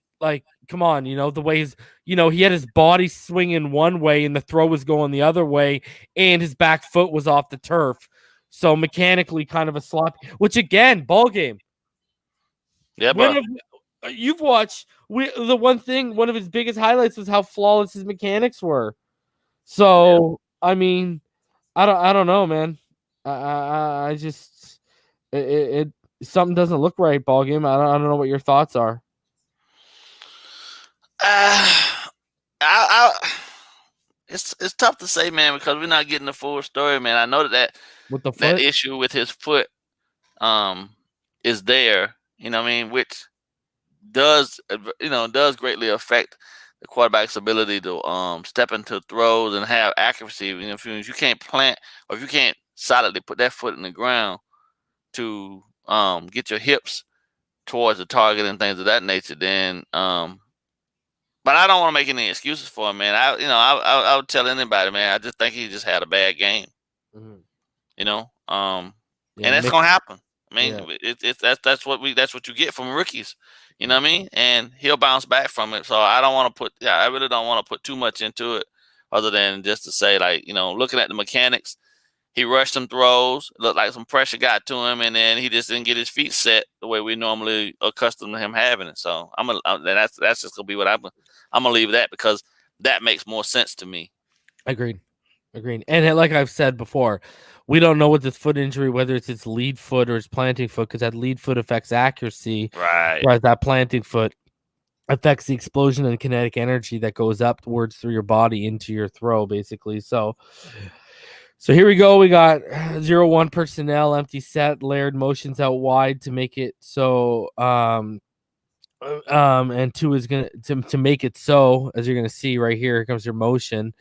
come on, the way he had his body swinging one way and the throw was going the other way, and his back foot was off the turf. So mechanically kind of a sloppy, which again, ball game. Yeah, but you've watched one of his biggest highlights was how flawless his mechanics were. So I mean, I don't know, man. I just something doesn't look right, Ballgame. I don't know what your thoughts are. It's tough to say, man, because we're not getting the full story, man. I know With the that foot? issue with his foot is there, you know what I mean, which does greatly affect the quarterback's ability to step into throws and have accuracy. You know, if you can't plant or if you can't solidly put that foot in the ground to get your hips towards the target and things of that nature, then but I don't want to make any excuses for him, man. I would tell anybody, man. I just think he just had a bad game. Mhm. You know, Yeah, and it's gonna happen. I mean, yeah. that's what you get from rookies. You know what I mean? And he'll bounce back from it. So I don't want to I really don't want to put too much into it, other than just to say, like, looking at the mechanics, he rushed some throws, looked like some pressure got to him, and then he just didn't get his feet set the way we normally accustomed to him having it. So that's just gonna be what I'm gonna leave that, because that makes more sense to me. Agreed. And like I've said before, we don't know with this foot injury whether it's his lead foot or his planting foot, because that lead foot affects accuracy, Right. whereas that planting foot affects the explosion and kinetic energy that goes upwards through your body into your throw, basically. So here we go. We got 0-1 personnel, empty set, layered motions out wide to make it so. And Tua is gonna to make it so, as you're gonna see right here comes your motion,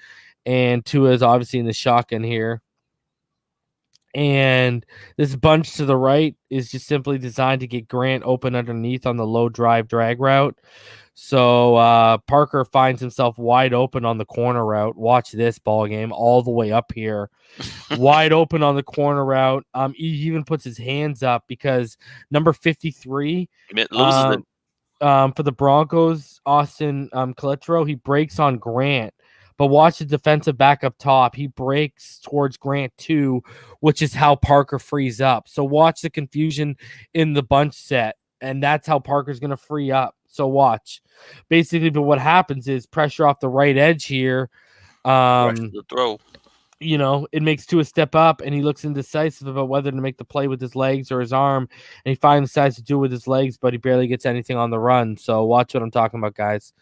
and Tua is obviously in the shotgun here. And this bunch to the right is just simply designed to get Grant open underneath on the low drive drag route. So Parker finds himself wide open on the corner route. Watch this ball game all the way up here. Wide open on the corner route. He even puts his hands up because number 53 loses it. For the Broncos, Austin Coletro, he breaks on Grant. But watch the defensive back up top. He breaks towards Grant too, which is how Parker frees up. So watch the confusion in the bunch set, and that's how Parker's going to free up. So watch. Basically, but what happens is pressure off the right edge here. The throw. It makes Tua step up, and he looks indecisive about whether to make the play with his legs or his arm, and he finally decides to do it with his legs, but he barely gets anything on the run. So watch what I'm talking about, guys.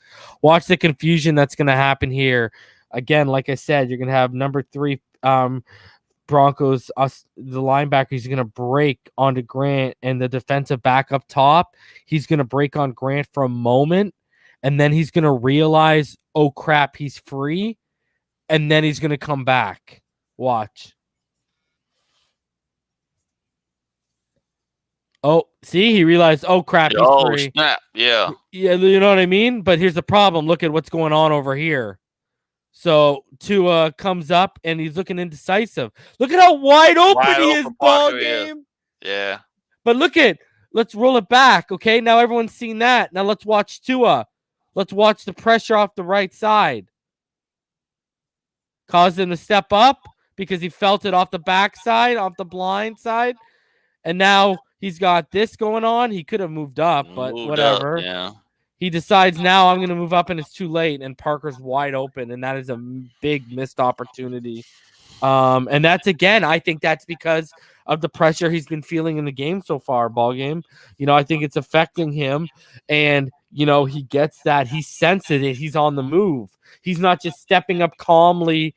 Watch the confusion that's going to happen here. Again, like I said, you're going to have number 3 Broncos, the linebacker, he's going to break onto Grant, and the defensive back up top, he's going to break on Grant for a moment, and then he's going to realize, oh, crap, he's free. And then he's going to come back. Watch. Oh, see, he realized, oh, crap, he's free. Snap. Yeah. Yeah, you know what I mean? But here's the problem. Look at what's going on over here. So Tua comes up, and he's looking indecisive. Look at how wide open he is, ball game. Yeah. But let's roll it back, okay? Now everyone's seen that. Now let's watch Tua. Let's watch the pressure off the right side. Caused him to step up because he felt it off the backside, off the blind side. And now he's got this going on. He could have moved up, but whatever. Yeah. He decides now I'm going to move up, and it's too late. And Parker's wide open, and that is a big missed opportunity. And that's, again, I think that's because of the pressure he's been feeling in the game so far, ball game. I think it's affecting him. And, he gets that. He senses it. He's on the move. He's not just stepping up calmly,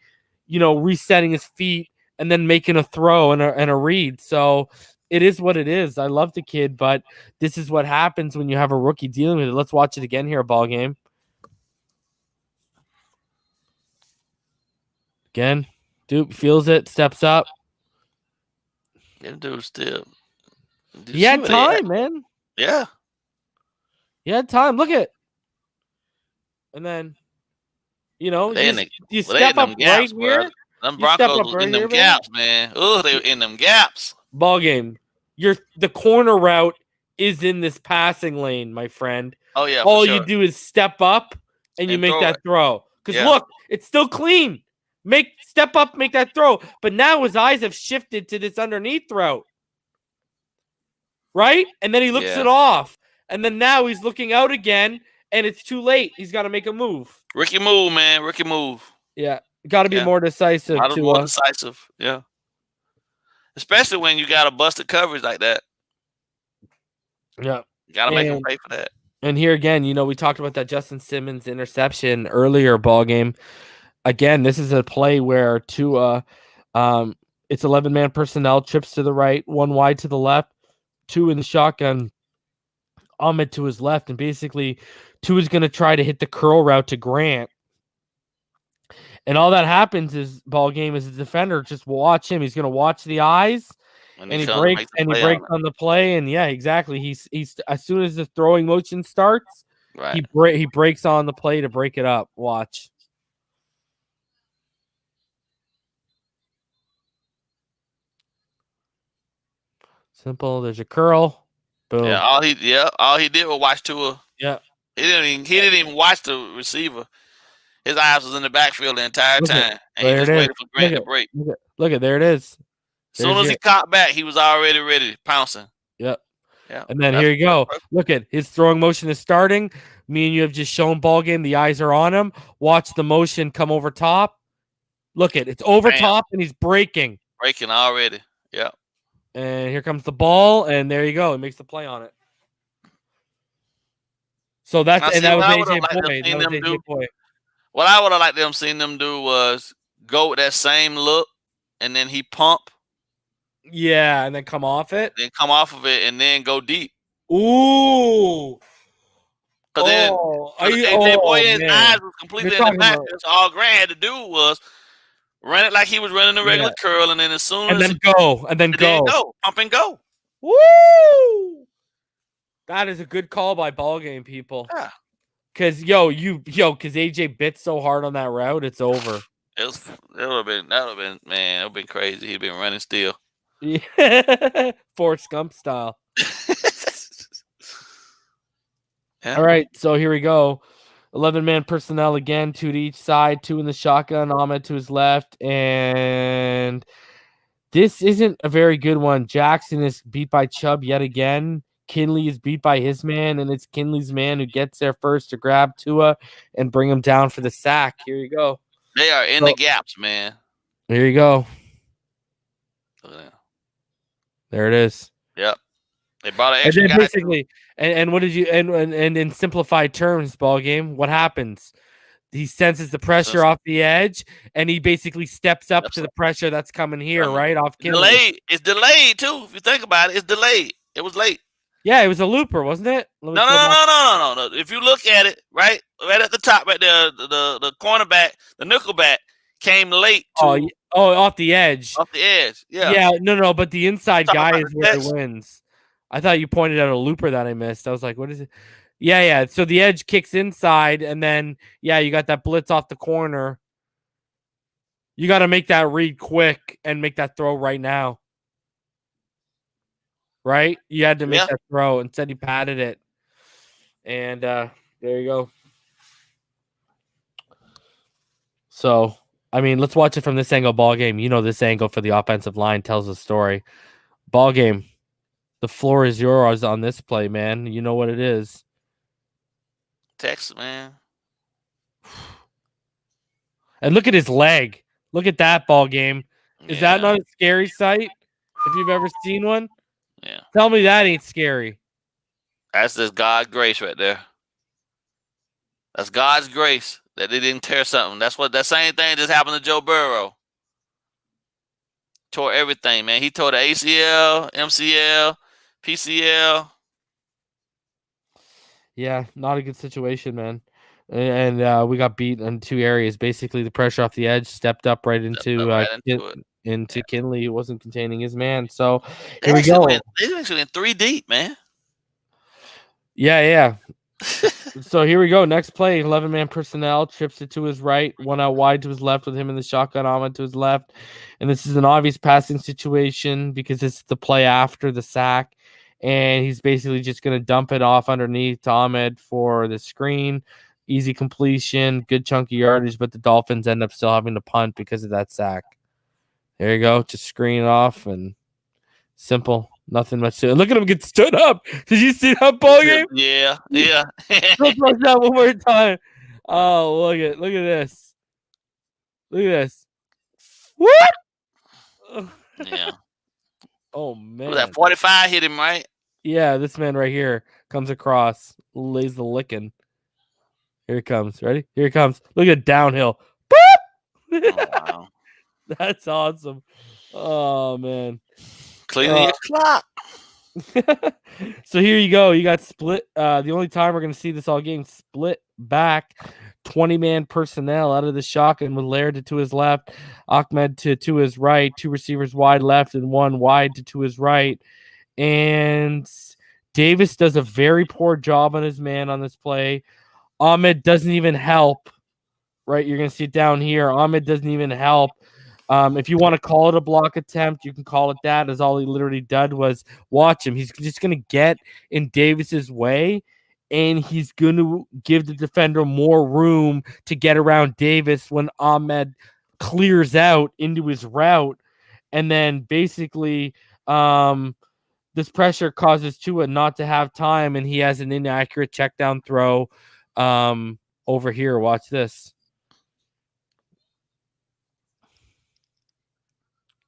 resetting his feet and then making a throw and a read. So it is what it is. I love the kid, but this is what happens when you have a rookie dealing with it. Let's watch it again here, ball game. Again, dude feels it, steps up. Dude still. He had time, man. Yeah. He had time. Look at. And then, you step up right here. Them Broncos in them gaps, man. Oh, they were in them gaps. Ball game. The corner route is in this passing lane, my friend. Oh, yeah. All you do is step up and you make that throw. Because look, it's still clean. Step up, make that throw. But now his eyes have shifted to this underneath route. Right? And then he looks it off. And then now he's looking out again, and it's too late. He's got to make a move. Rookie move, man. Rookie move. Yeah. Got to be more decisive. More decisive. Yeah. Especially when you got a busted coverage like that. Yeah. Got to make him pay for that. And here again, we talked about that Justin Simmons interception earlier ball game. Again, this is a play where Tua, it's 11-man personnel, trips to the right, one wide to the left, two in the shotgun, Ahmed to his left, and basically Tua's going to try to hit the curl route to Grant. And all that happens is ball game is the defender just watch him. He's going to watch the eyes, and he breaks on the play. And yeah, exactly. He's as soon as the throwing motion starts, right, he breaks on the play to break it up. Watch. Simple. There's a curl. Boom. Yeah, all he did was watch Tua. Yeah. He didn't even watch the receiver. His eyes was in the backfield the entire time, and he just waited for Grant to break. Look at there it is. As soon as he caught back, he was already ready, pouncing. Yep. Yeah. And then here you go. Look at his throwing motion is starting. Me and you have just shown ball game. The eyes are on him. Watch the motion come over top. Look at it's over top, and he's breaking. Breaking already. Yeah. And here comes the ball, and there you go. He makes the play on it. So that was AJ Boy. What I would have liked them seeing them do was go with that same look, and then he pump. Yeah, and then come off it. Then come off of it, and then go deep. Ooh. Because then AJ Boy's eyes was completely in the back. So all Grant had to do was run it like he was running a regular curl, and then as soon as go. Pump and go. Woo! That is a good call by ball game people. Yeah. Cause cause AJ bit so hard on that route, it's over. That would have been crazy. He'd been running still. Yeah. Forrest Gump style. Yeah. All right, so here we go. 11-man personnel again, two to each side, two in the shotgun, Ahmed to his left, and this isn't a very good one. Jackson is beat by Chubb yet again. Kinley is beat by his man, and it's Kinley's man who gets there first to grab Tua and bring him down for the sack. Here you go. They are in the gaps, man. Here you go. There it is. Yep. They brought an extra guy. Basically, and what did you and in simplified terms, ball game, what happens? He senses the pressure off the edge, and he basically steps up to the pressure that's coming here, right off Kinley. It's delayed too. If you think about it, it's delayed. It was late. Yeah, it was a looper, wasn't it? No. If you look at it, right at the top, right there, the cornerback, the nickelback came late. Off the edge. Off the edge. Yeah. Yeah. No. But the inside guy is where it wins. I thought you pointed out a looper that I missed. I was like, what is it? Yeah. So the edge kicks inside, and then you got that blitz off the corner. You got to make that read quick and make that throw right now. Right? You had to make that throw. Instead, he patted it. And there you go. So, I mean, let's watch it from this angle, ball game. This angle for the offensive line tells a story. Ball game. The floor is yours on this play, man. You know what it is. Texas, man. And look at his leg. Look at that ball game. Is that not a scary sight? If you've ever seen one? Yeah. Tell me that ain't scary. That's just God's grace right there. That's God's grace that they didn't tear something. That same thing just happened to Joe Burrow. Tore everything, man. He tore the ACL, MCL, PCL. Yeah, not a good situation, man. And we got beat in two areas. Basically, the pressure off the edge stepped up right into Kinley, who wasn't containing his man. So here we go. They actually went 3 deep, man. Yeah. So here we go. Next play, 11-man personnel, trips it to his right, one out wide to his left with him in the shotgun, Ahmed to his left. And this is an obvious passing situation because it's the play after the sack. And he's basically just going to dump it off underneath to Ahmed for the screen. Easy completion, good chunky yardage, but the Dolphins end up still having to punt because of that sack. There you go. Just screen it off and simple. Nothing much to it. Look at him get stood up. Did you see that ball game? Yeah. Let's watch that one more time. Oh, look at this. Look at this. What? Yeah. Oh man. Was that 45 hit him, right? Yeah, this man right here comes across, lays the licking. Here it comes. Ready? Here it comes. Look at downhill. Boop! Oh wow. That's awesome. Oh man. Cleaning your clock. So here you go. You got split. The only time we're gonna see this all game split back. 20-man personnel out of the shotgun with Laird to his left, Ahmed to his right, two receivers wide left and one wide to his right. And Davis does a very poor job on his man on this play. Ahmed doesn't even help. Right, you're gonna see it down here. Ahmed doesn't even help. If you want to call it a block attempt, you can call it that. As all he literally did was watch him. He's just gonna get in Davis's way, and he's gonna give the defender more room to get around Davis when Ahmed clears out into his route, and then basically, this pressure causes Tua not to have time, and he has an inaccurate check down throw. Over here, watch this.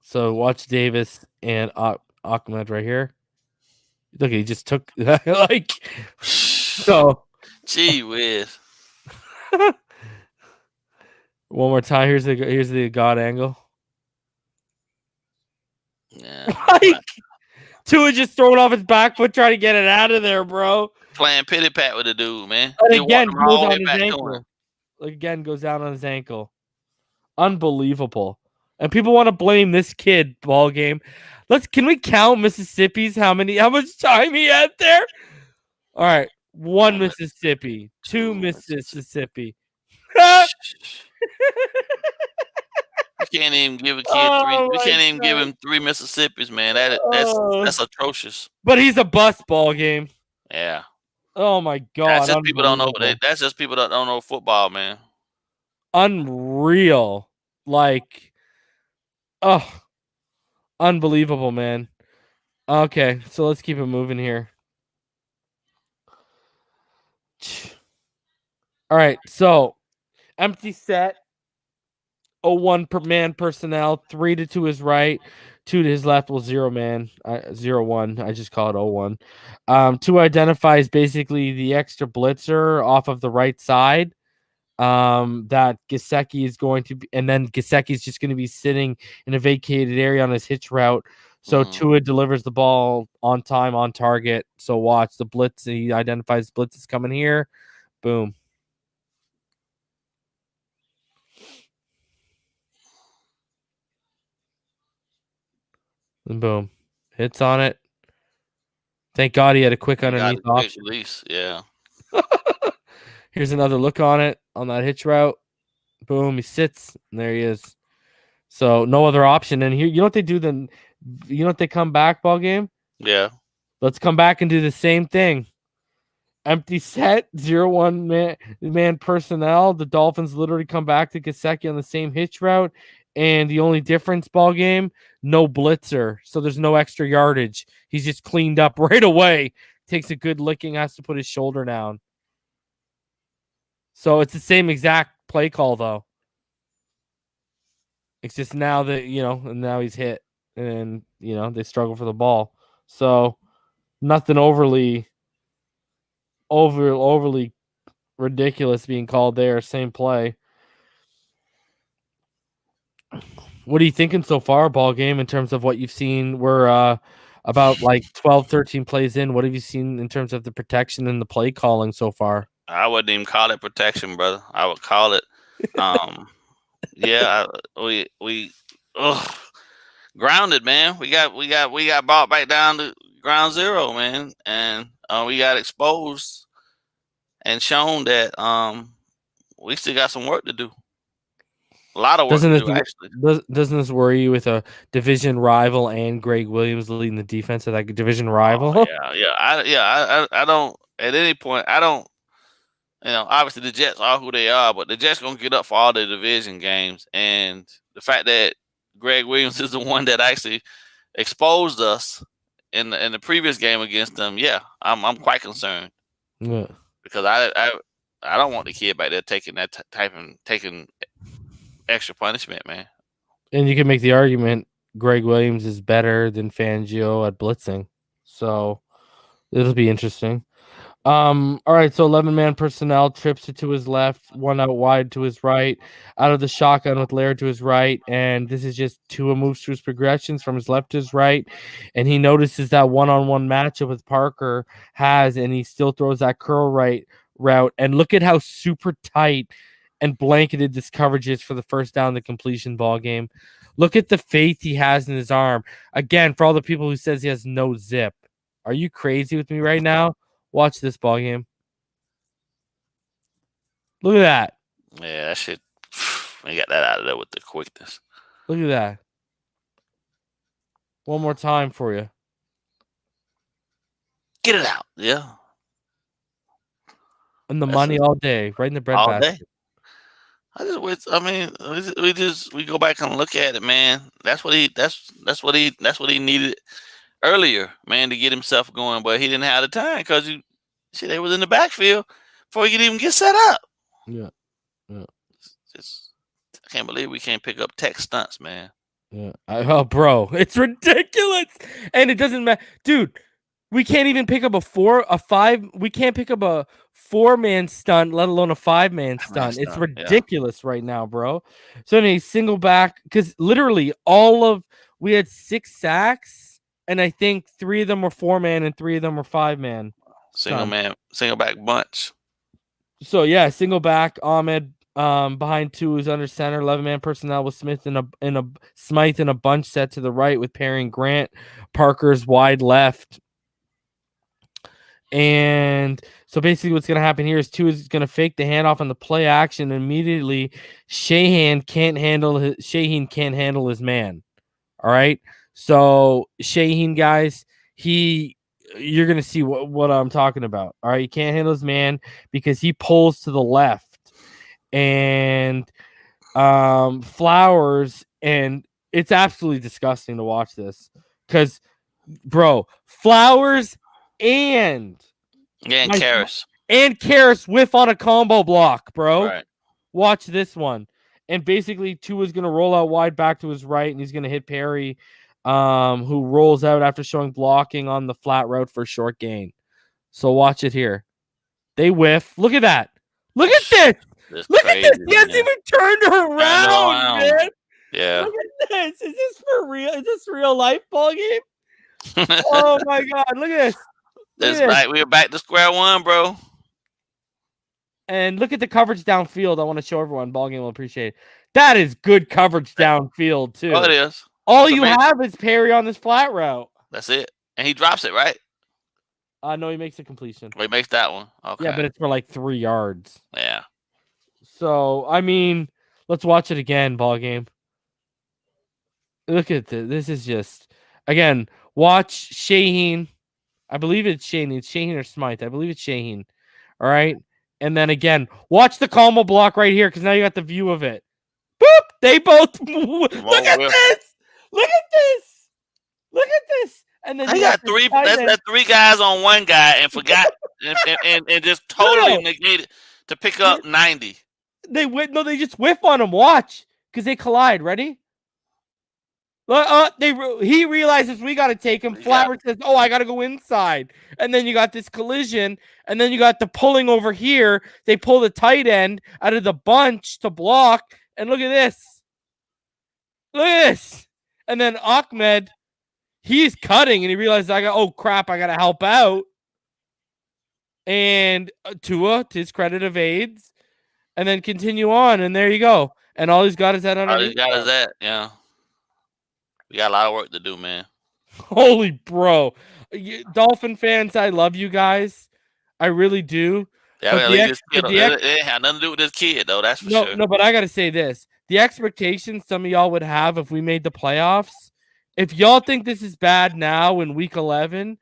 So watch Davis and Ahmed right here. Look, he just took like so. Gee whiz. One more time. Here's the God angle. Yeah. Like Tua just throwing off his back foot trying to get it out of there, bro. Playing pity pat with the dude, man. And He again, walked him goes all the on way his back to ankle. him. Again, goes down on his ankle. Unbelievable. And people want to blame this kid. Ball game. Can we count Mississippi's how much time he had there? All right. One Mississippi, two Mississippi. You can't even give a kid Oh three. You my can't even give God. him 3 Mississippis, man. That's atrocious. But he's a bust. Ball game. Yeah. Oh my God. That's just people don't know. Unbelievable. That's just people that don't know football, man. Unreal. Like, oh, unbelievable, man. Okay, so let's keep it moving here. All right, so empty set. 0-1 per man personnel, 3 to his right, 2 to his left. Well, 0 man, 0-1. I just call it 0-1. 2 identifies basically the extra blitzer off of the right side. That Gesicki is going to be, and then Gesicki is just going to be sitting in a vacated area on his hitch route. So Tua delivers the ball on time, on target. So watch the blitz. He identifies blitz is coming here. Boom. And boom. Hits on it. Thank God he had a quick underneath option. Release. Yeah. Here's another look on it on that hitch route. Boom. He sits. And there he is. So no other option. And here, you know what they do then? You know what they come back, ball game? Yeah. Let's come back and do the same thing. Empty set, 0-1 man personnel. The Dolphins literally come back to Gesicki on the same hitch route. And the only difference, ball game, no blitzer. So there's no extra yardage. He's just cleaned up right away. Takes a good licking, has to put his shoulder down. So it's the same exact play call, though. It's just now that, and now he's hit. And, they struggle for the ball. So nothing overly ridiculous being called there. Same play. What are you thinking so far, ball game, in terms of what you've seen? We're about like 12, 13 plays in. What have you seen in terms of the protection and the play calling so far? I wouldn't even call it protection, brother. I would call it, yeah, we grounded, man. We got brought back down to ground zero, man, and we got exposed and shown that we still got some work to do. A lot of work to do, actually. Doesn't this worry you with a division rival and Greg Williams leading the defense of that division rival? Oh, I don't at any point. I don't. Obviously the Jets are who they are, but the Jets gonna get up for all the division games, and the fact that Greg Williams is the one that actually exposed us in the previous game against them, yeah, I'm quite concerned. Yeah. Because I don't want the kid back there taking that taking extra punishment, man. And you can make the argument Greg Williams is better than Fangio at blitzing. So It'll be interesting. All right, so 11-man personnel, trips it to his left, one out wide to his right, out of the shotgun with Laird to his right, and this is just Tua moves through his progressions from his left to his right, and he notices that one-on-one matchup with Parker and he still throws that curl right route, and look at how super tight and blanketed this coverage is for the first down, the completion ball game. Look at the faith he has in his arm. Again, for all the people who says he has no zip. Are you crazy with me right now? Watch this ball game. Look at that. Yeah, that shit. We got that out of there with the quickness. Look at that. One more time for you. Get it out. Yeah. And the money all day, right in the bread All basket. day. We go back and look at it, man. That's what he needed earlier, man, to get himself going. But he didn't have the time because they was in the backfield before he could even get set up. Yeah. I can't believe we can't pick up tech stunts, man. Yeah. Bro, it's ridiculous. And it doesn't matter. Dude, we can't even pick up we can't pick up a 4-man stunt, let alone a 5-man stunt. It's ridiculous right now, bro. So anyway, single back, because literally we had 6 sacks, and I think 3 of them were 4-man and 3 of them were 5-man. Single back bunch. So yeah, single back, Ahmed behind 2 is under center, 11-man personnel with Smythe in a bunch set to the right with Perry and Grant. Parker's wide left. And so basically what's going to happen here is Tua is going to fake the handoff on the play action. And immediately Shaheen can't handle his man. All right. So Shaheen, guys, you're going to see what I'm talking about. All right. He can't handle his man because he pulls to the left. And Flowers, and it's absolutely disgusting to watch this because, bro, Flowers and Karras whiff on a combo block, bro. Right. Watch this one. And basically Tua's going to roll out wide back to his right, and he's going to hit Perry, who rolls out after showing blocking on the flat route for a short gain. So watch it here. They whiff. Look at that. Look at this. Look at this. He hasn't even turned around, man. Yeah. Look at this. Is this for real? Is this real life ball game? Oh my God. Look at this. That's right. We're back to square one, bro. And look at the coverage downfield. I want to show everyone. Ballgame will appreciate it. That is good coverage downfield, too. Oh, it is. All you have is Perry on this flat route. That's it. And he drops it, right? No, he makes a completion. Well, he makes that one. Okay. Yeah, but it's for like 3 yards. Yeah. So, I mean, let's watch it again, ballgame. Look at this. This is just, again, watch Shaheen. I believe it's Shaheen. It's Shaheen or Smythe. I believe it's Shaheen. All right. And then again, watch the combo block right here because now you got the view of it. Boop! They both look at this. Look at this. Look at this. And then he got 3. That's 3 guys on 1 guy and forgot and just totally negated to pick up 90. They just whiff on him. Watch, because they collide. Ready? He realizes we got to take him. Flowers says, "Oh, I got to go inside." And then you got this collision, and then you got the pulling over here. They pull the tight end out of the bunch to block, and look at this. Look at this. And then Ahmed, he's cutting, and he realizes, oh crap, I got to help out. And Tua, to his credit, evades, and then continue on, and there you go. And all he's got is that underneath. All he's got is that, yeah. We got a lot of work to do, man. Holy bro. Dolphin fans, I love you guys. I really do. Yeah, it ain't had nothing to do with this kid, though. That's for sure. No, but I got to say this. The expectations some of y'all would have if we made the playoffs, if y'all think this is bad now in week 11,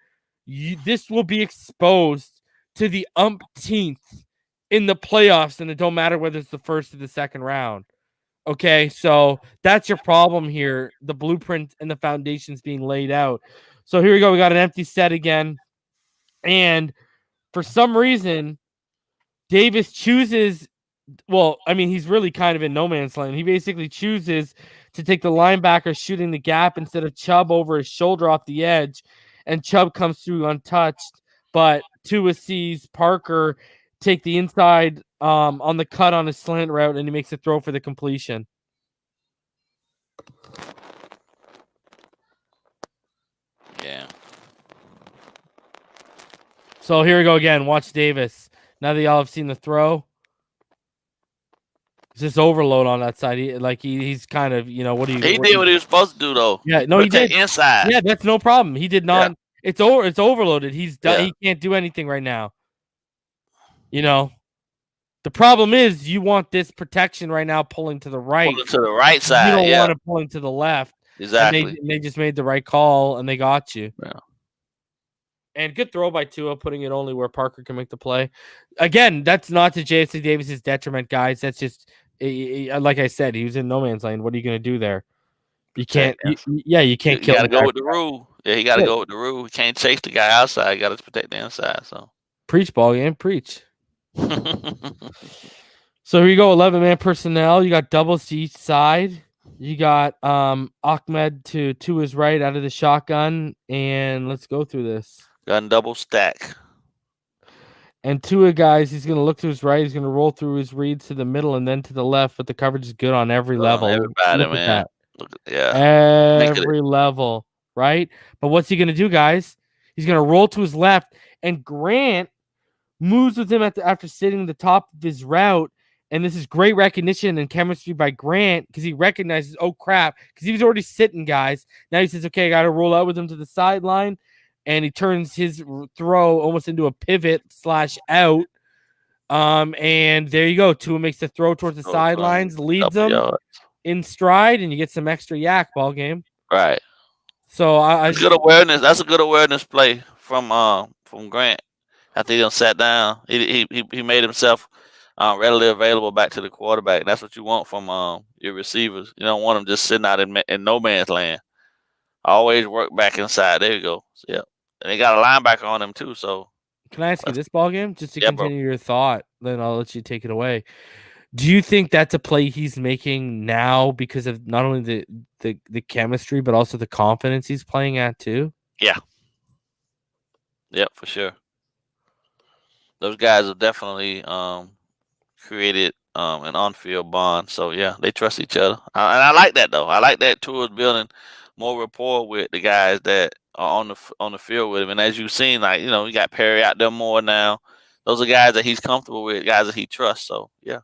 this will be exposed to the umpteenth in the playoffs, and it don't matter whether it's the first or the second round. Okay, so that's your problem here. The blueprint and the foundation's being laid out. So here we go. We got an empty set again. And for some reason, Davis chooses, he's really kind of in no man's land. He basically chooses to take the linebacker shooting the gap instead of Chubb over his shoulder off the edge. And Chubb comes through untouched. but Tua sees Parker take the inside on the cut on a slant route, and he makes a throw for the completion. Yeah. So here we go again. Watch Davis. Now that y'all have seen the throw, it's just overload on that side. He's kind of, what do you? He did what he was supposed to do, though. Yeah, no, he did. Inside. Yeah, that's no problem. He did not. Yeah. It's overloaded. He's done. Yeah. He can't do anything right now. The problem is you want this protection right now pulling to the right. Pulling to the right side. You don't want it pulling to the left. Exactly. And they just made the right call, and they got you. Yeah. And good throw by Tua, putting it only where Parker can make the play. Again, that's not to J.C. Davis's detriment, guys. That's just, like I said, he was in no man's land. What are you going to do there? You can't. You can't kill him. You got to go with the rule. Yeah, he got to go with the rule. He can't chase the guy outside. You got to protect the inside. So preach, ball game, preach. So here you go, 11-man personnel. You got doubles to each side. You got Ahmed to his right out of the shotgun, and let's go through this. Gun double stack. And Tua, guys, he's going to look to his right. He's going to roll through his reads to the middle and then to the left, but the coverage is good on every level. Everybody, look man. Every level, right? But what's he going to do, guys? He's going to roll to his left, and Grant moves with him after sitting the top of his route. And this is great recognition and chemistry by Grant because he recognizes, oh, crap, because he was already sitting, guys. Now he says, okay, I got to roll out with him to the sideline. And he turns his throw almost into a pivot /out. And there you go. Tua makes the throw towards the sidelines, leads them in stride, and you get some extra yak, ball game. Right. So good awareness. That's a good awareness play from Grant. After he done sat down, he made himself readily available back to the quarterback. That's what you want from your receivers. You don't want them just sitting out in no man's land. Always work back inside. There you go. So, yeah. And they got a linebacker on them too. So can I ask you this, ball game, just to continue your thought? Then I'll let you take it away. Do you think that's a play he's making now because of not only the chemistry but also the confidence he's playing at too? Yeah. Yep, for sure. Those guys have definitely created an on-field bond. So yeah, they trust each other, and I like that though. I like that Tua's building more rapport with the guys that are on the field with him. And as you've seen, you got Perry out there more now. Those are guys that he's comfortable with, guys that he trusts. So yeah,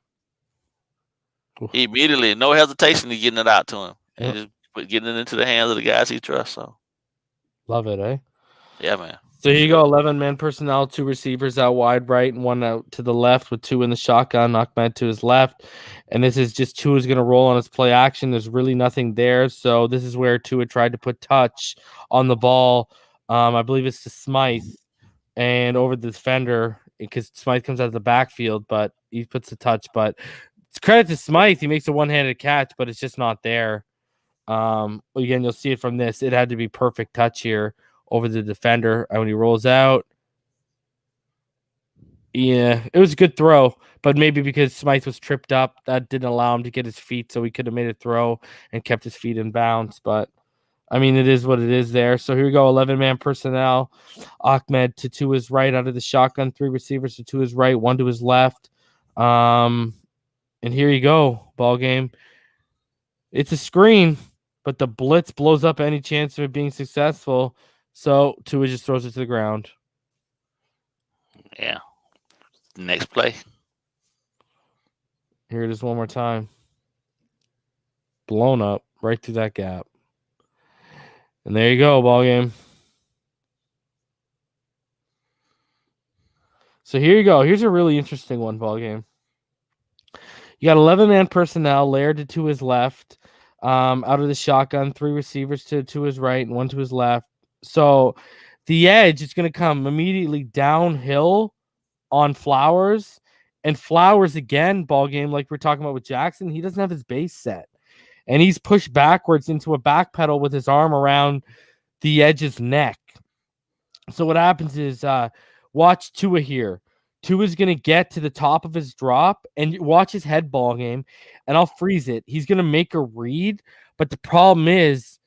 he immediately, no hesitation, to getting it out to him and just getting it into the hands of the guys he trusts. So love it, eh? Yeah, man. So here you go, 11-man personnel, 2 receivers out wide right and 1 out to the left with 2 in the shotgun, Ahmed to his left. And this is just Tua's going to roll on his play action. There's really nothing there. So this is where Tua tried to put touch on the ball. I believe it's to Smythe and over the defender because Smythe comes out of the backfield, but he puts the touch. But it's credit to Smythe. He makes a one-handed catch, but it's just not there. Again, you'll see it from this. It had to be perfect touch here over the defender. And when he rolls out, yeah, it was a good throw, but maybe because Smythe was tripped up, that didn't allow him to get his feet, so he could have made a throw and kept his feet in bounds. But, I mean, it is what it is there. So here we go, 11-man personnel. Ahmed to his right out of the shotgun, 3 receivers to his right, 1 to his left. And here you go, ball game. It's a screen, but the blitz blows up any chance of it being successful. So Tua just throws it to the ground. Yeah. Next play. Here it is one more time. Blown up right through that gap. And there you go, ball game. So here you go. Here's a really interesting one, ball game. You got 11-man personnel layered to his left. Out of the shotgun, 3 receivers to his right and 1 to his left. So the edge is going to come immediately downhill on Flowers. And Flowers, again, ball game, like we're talking about with Jackson, he doesn't have his base set. And he's pushed backwards into a back pedal with his arm around the edge's neck. So what happens is, watch Tua here. Tua's going to get to the top of his drop, and watch his head, ball game, and I'll freeze it. He's going to make a read, but the problem is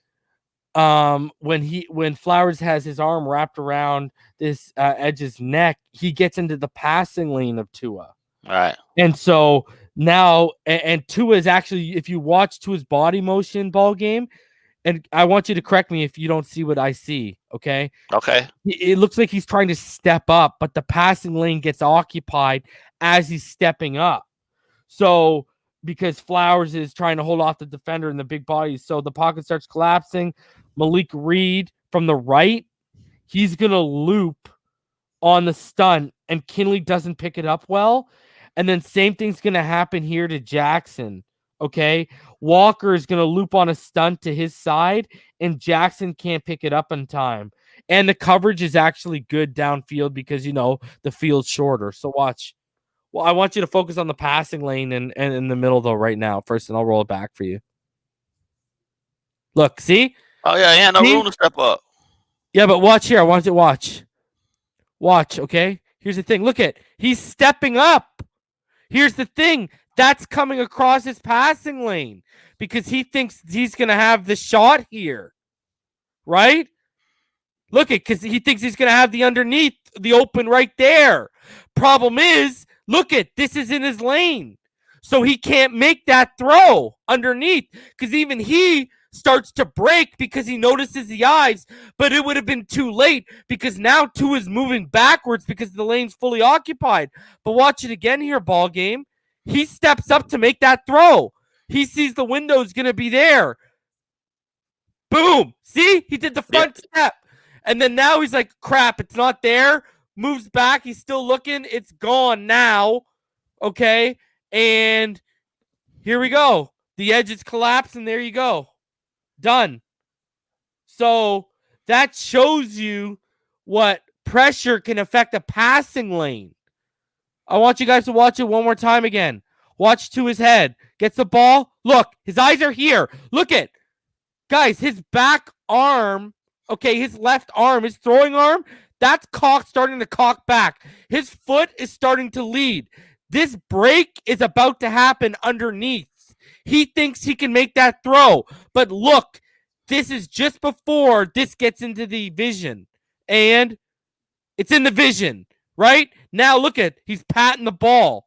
when Flowers has his arm wrapped around this Edge's neck, he gets into the passing lane of Tua. Right. And so now, and Tua is actually, if you watch Tua's body motion ball game, and I want you to correct me if you don't see what I see, okay? Okay. It looks like he's trying to step up, but the passing lane gets occupied as he's stepping up. So because Flowers is trying to hold off the defender in the big body, so the pocket starts collapsing. Malik Reed from the right, he's going to loop on the stunt, and Kinley doesn't pick it up well. And then same thing's going to happen here to Jackson, okay? Walker is going to loop on a stunt to his side, and Jackson can't pick it up in time. And the coverage is actually good downfield because, the field's shorter. So watch. Well, I want you to focus on the passing lane and in the middle, though, right now. First, and I'll roll it back for you. Look, see? Oh, yeah, he had no room to step up. Yeah, but watch here. I want you to watch. Watch, okay? Here's the thing. Look at, he's stepping up. Here's the thing. That's coming across his passing lane because he thinks he's going to have the shot here, right? Look at, because he thinks he's going to have the underneath, the open right there. Problem is, look at, this is in his lane. So he can't make that throw underneath because even he starts to break because he notices the eyes, but it would have been too late because now Tua is moving backwards because the lane's fully occupied. But watch it again here, ball game. He steps up to make that throw. He sees the window is going to be there. Boom. See? He did the front step. And then now he's like, crap, it's not there. Moves back. He's still looking. It's gone now. Okay. And here we go. The edge is collapsed, and there you go. Done. So that shows you what pressure can affect a passing lane. I want you guys to watch it one more time again. Watch to his head. Gets the ball. Look, his eyes are here. Look at. Guys, his back arm, okay, his left arm, his throwing arm, that's starting to cock back. His foot is starting to lead. This break is about to happen underneath. He thinks he can make that throw. But look, this is just before this gets into the vision. And it's in the vision, right? Now look at, he's patting the ball.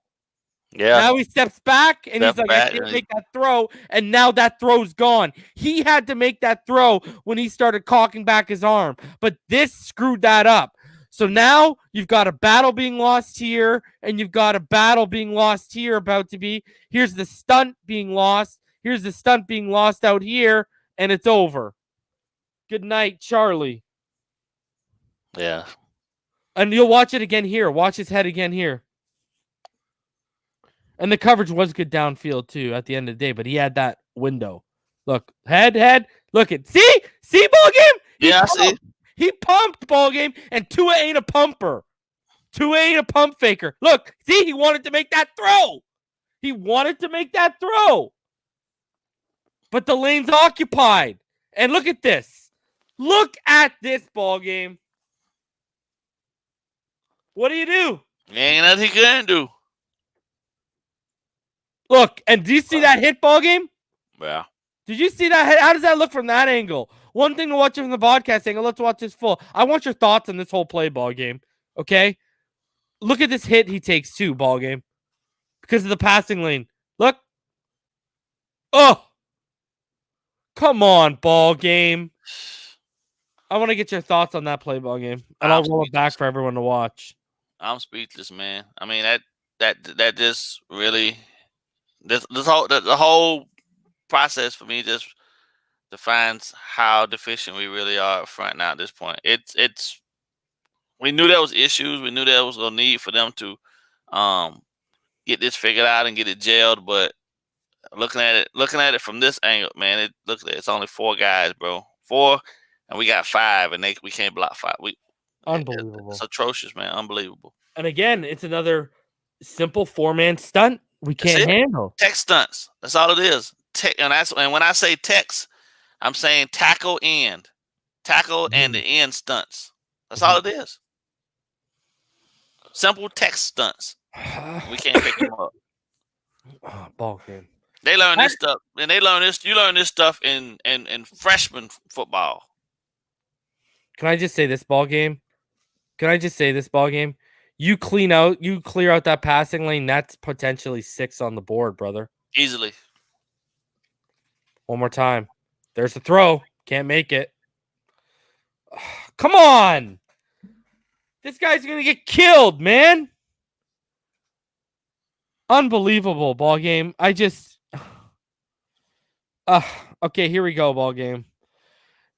Yeah. Now he steps back and he's like, I can't make that throw. And now that throw's gone. He had to make that throw when he started cocking back his arm. But this screwed that up. So now you've got a battle being lost here, and you've got a battle being lost here about to be. Here's the stunt being lost. Here's the stunt being lost out here, and it's over. Good night, Charlie. Yeah. And you'll watch it again here. Watch his head again here. And the coverage was good downfield, too, at the end of the day, but he had that window. Look, head. Look at. See, ball game? Yeah, I see. He pumped, ball game, and Tua ain't a pumper. Tua ain't a pump faker. Look, see, he wanted to make that throw. But the lane's occupied. And look at this. Look at this, ball game. What do you do? Ain't nothing he couldn't do. Look, and do you see that hit, ball game? Yeah. Did you see that hit? How does that look from that angle? One thing to watch it from the broadcast angle. Let's watch this full. I want your thoughts on this whole play, ball game. Okay? Look at this hit he takes too, ball game. Because of the passing lane. Look. Oh. Come on, ball game. I want to get your thoughts on that play, ball game. And I'll roll it back for everyone to watch. I'm speechless, man. I mean, that just really the whole process for me just defines how deficient we really are up front now at this point. It's we knew there was issues. We knew there was a need for them to get this figured out and get it jailed. But looking at it from this angle, man, it's only 4 guys, bro. 4, and we got 5, and we can't block 5. Unbelievable. It's atrocious, man. Unbelievable. And again, it's another simple 4-man stunt we can't handle. Tech stunts. That's all it is. And when I say techs, I'm saying tackle and the end stunts. That's all it is. Simple tech stunts. We can't pick them up. Ball game. They learn this stuff, and they learn this. You learn this stuff in freshman football. Can I just say this ball game? You clear out that passing lane. That's potentially 6 on the board, brother. Easily. One more time. There's the throw. Can't make it. Come on. This guy's going to get killed, man. Unbelievable ball game. Okay, here we go, ball game.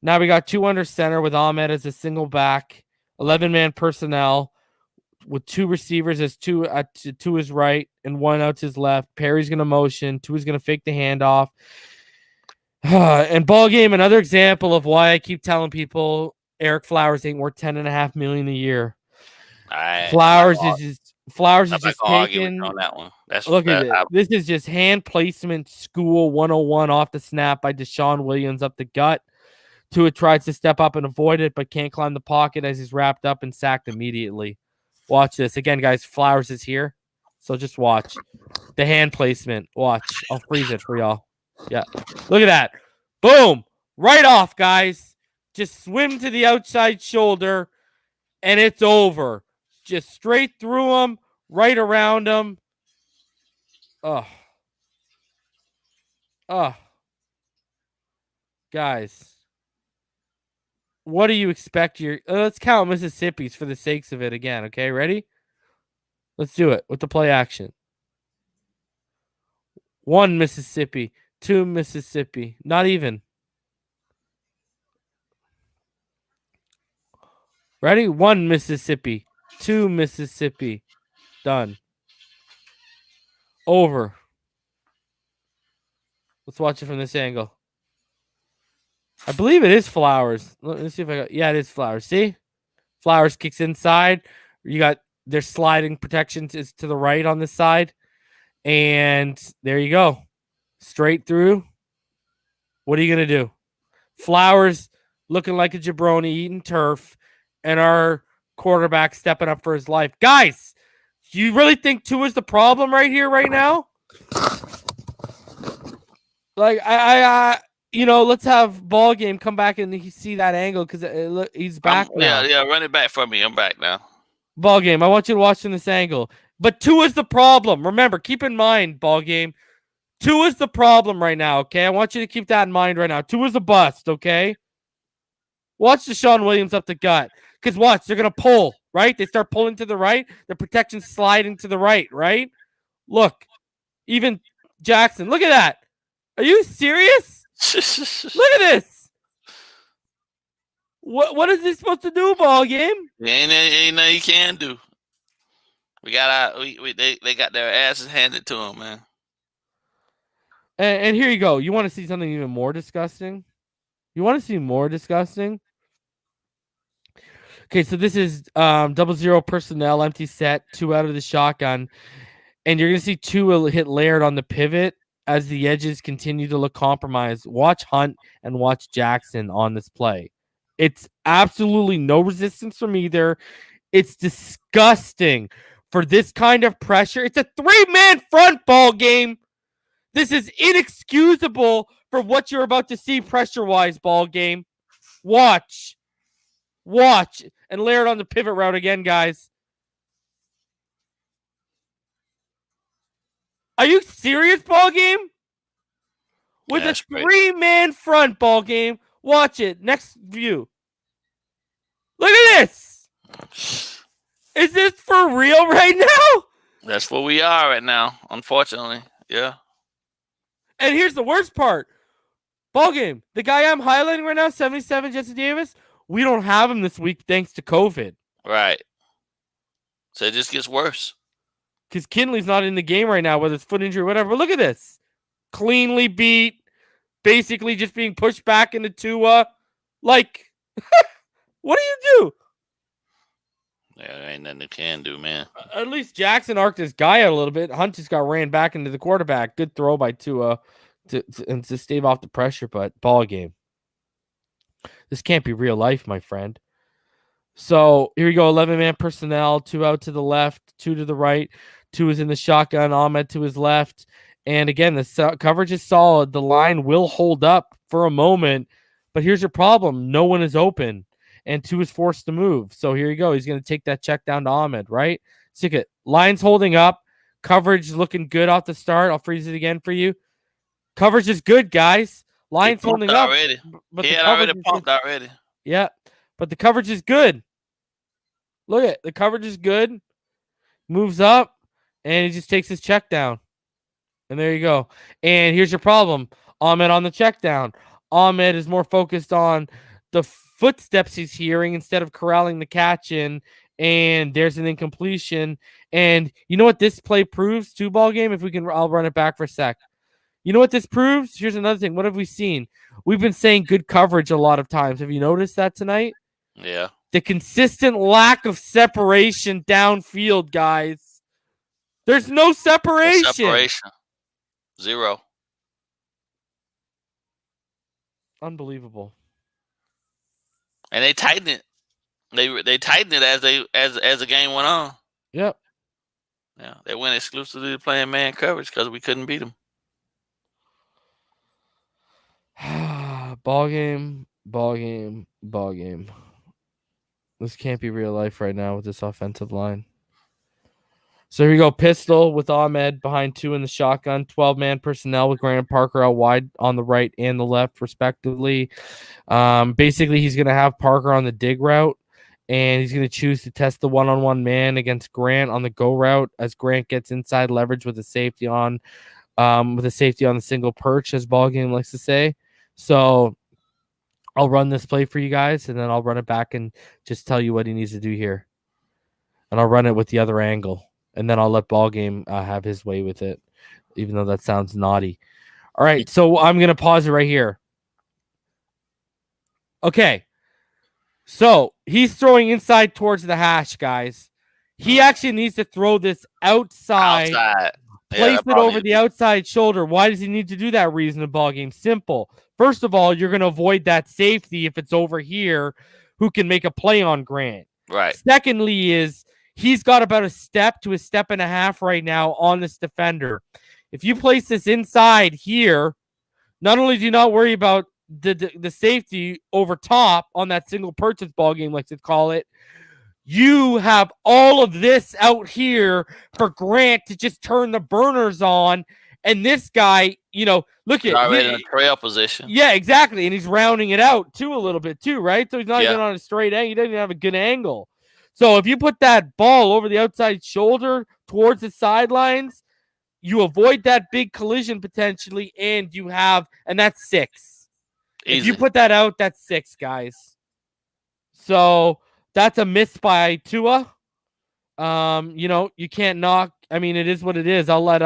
Now we got 2 under center with Ahmed as a single back, 11-man personnel with 2 receivers as 2 to his right and 1 out to his left. Perry's going to motion. 2 is going to fake the handoff. And ball game, another example of why I keep telling people Eric Flowers ain't worth $10.5 million a year. Flowers is just taking on that one. Look at it. This is just hand placement school 101 off the snap by Deshaun Williams up the gut. Tua tries to step up and avoid it, but can't climb the pocket as he's wrapped up and sacked immediately. Watch this. Again, guys, Flowers is here. So just watch. The hand placement. Watch. I'll freeze it for y'all. Yeah. Look at that. Boom. Right off, guys. Just swim to the outside shoulder, and it's over. Just straight through him, right around him. Guys. What do you expect? Let's count Mississippi's for the sakes of it again. Okay, ready? Let's do it with the play action. 1 Mississippi, 2 Mississippi, not even. Ready? 1 Mississippi, 2 Mississippi, done. Over. Let's watch it from this angle. I believe it is Flowers. Let me see if I got. Yeah, it is Flowers. See? Flowers kicks inside. You got their sliding protection is to the right on this side. And there you go. Straight through. What are you going to do? Flowers looking like a jabroni eating turf. And our quarterback stepping up for his life. Guys, you really think Tua's the problem right here, right now? Like, let's have ball game come back and see that angle because he's back now. Yeah, run it back for me. I'm back now. Ball game. I want you to watch in this angle. But Tua's the problem. Remember, keep in mind, ball game. Tua's the problem right now, okay? I want you to keep that in mind right now. Tua's a bust, okay? Watch Deshaun Williams up the gut. Because watch, they're going to pull, right? They start pulling to the right. The protection's sliding to the right, right? Look. Even Jackson. Look at that. Are you serious? Look at this. What is this supposed to do, ball game? Ain't nothing you can do. They got their asses handed to them, man. And here you go. You want to see something even more disgusting? You want to see more disgusting? Okay, so this is 0-0 personnel, empty set, 2 out of the shotgun. And you're going to see 2 hit Laird on the pivot as the edges continue to look compromised. Watch Hunt and watch Jackson on this play. It's absolutely no resistance from either. It's disgusting for this kind of pressure. It's a 3-man front ball game. This is inexcusable for what you're about to see pressure-wise, ball game. Watch. And Laird on the pivot route again, guys. Are you serious, ball game? With a 3-man front ball game. Watch it. Next view. Look at this. Is this for real right now? That's where we are right now, unfortunately. Yeah. And here's the worst part. Ball game. The guy I'm highlighting right now, 77, Jesse Davis, we don't have him this week thanks to COVID. Right. So it just gets worse. Because Kinley's not in the game right now, whether it's foot injury or whatever. But look at this. Cleanly beat. Basically just being pushed back into Tua. Like, what do you do? Yeah, there ain't nothing you can do, man. At least Jackson arced his guy out a little bit. Hunt just got ran back into the quarterback. Good throw by Tua to stave off the pressure, but ball game. This can't be real life, my friend. So here we go. 11-man personnel. 2 out to the left, 2 to the right. 2 is in the shotgun. Ahmed to his left. And again, the coverage is solid. The line will hold up for a moment, but here's your problem. No one is open, and Tua is forced to move. So here you go. He's going to take that check down to Ahmed, right? Stick it. Line's holding up. Coverage looking good off the start. I'll freeze it again for you. Coverage is good, guys. Line's holding up. Already. But He the had coverage already pumped already. Yeah, but the coverage is good. Look at the coverage is good. Moves up, and he just takes his check down. And there you go. And here's your problem. Ahmed on the check down. Ahmed is more focused on the footsteps he's hearing instead of corralling the catch in. And there's an incompletion. And you know what this play proves, ball game? If we can, I'll run it back for a sec. You know what this proves? Here's another thing. What have we seen? We've been saying good coverage a lot of times. Have you noticed that tonight? Yeah. The consistent lack of separation downfield, guys. There's no separation. No separation. Zero. Unbelievable. And they tightened it. They tightened it as the game went on. Yep. Yeah, they went exclusively to playing man coverage because we couldn't beat them. Ball game. This can't be real life right now with this offensive line. So here we go. Pistol with Ahmed behind two in the shotgun. 12-man personnel with Grant Parker out wide on the right and the left, respectively. Basically, he's going to have Parker on the dig route, and he's going to choose to test the one-on-one man against Grant on the go route as Grant gets inside leverage with a safety on the single perch, as Ballgame likes to say. So I'll run this play for you guys, and then I'll run it back and just tell you what he needs to do here. And I'll run it with the other angle. And then I'll let Ballgame have his way with it, even though that sounds naughty. All right, so I'm going to pause it right here. Okay, so he's throwing inside towards the hash, guys. He actually needs to throw this outside. Place it over the outside shoulder. Why does he need to do that? Reason of Ballgame? Simple. First of all, you're going to avoid that safety if it's over here who can make a play on Grant. Right. Secondly is he's got about a step to a step and a half right now on this defender. If you place this inside here, not only do you not worry about the safety over top on that single purchase Ballgame, like to call it, you have all of this out here for Grant to just turn the burners on. And this guy, look at already in a trail position. Yeah, exactly. And he's rounding it out too a little bit too, right? So he's not even on a straight angle. He doesn't even have a good angle. So if you put that ball over the outside shoulder towards the sidelines, you avoid that big collision potentially, and that's 6. Easy. If you put that out, that's 6, guys. So that's a miss by Tua. You can't knock. I mean, it is what it is. I'll let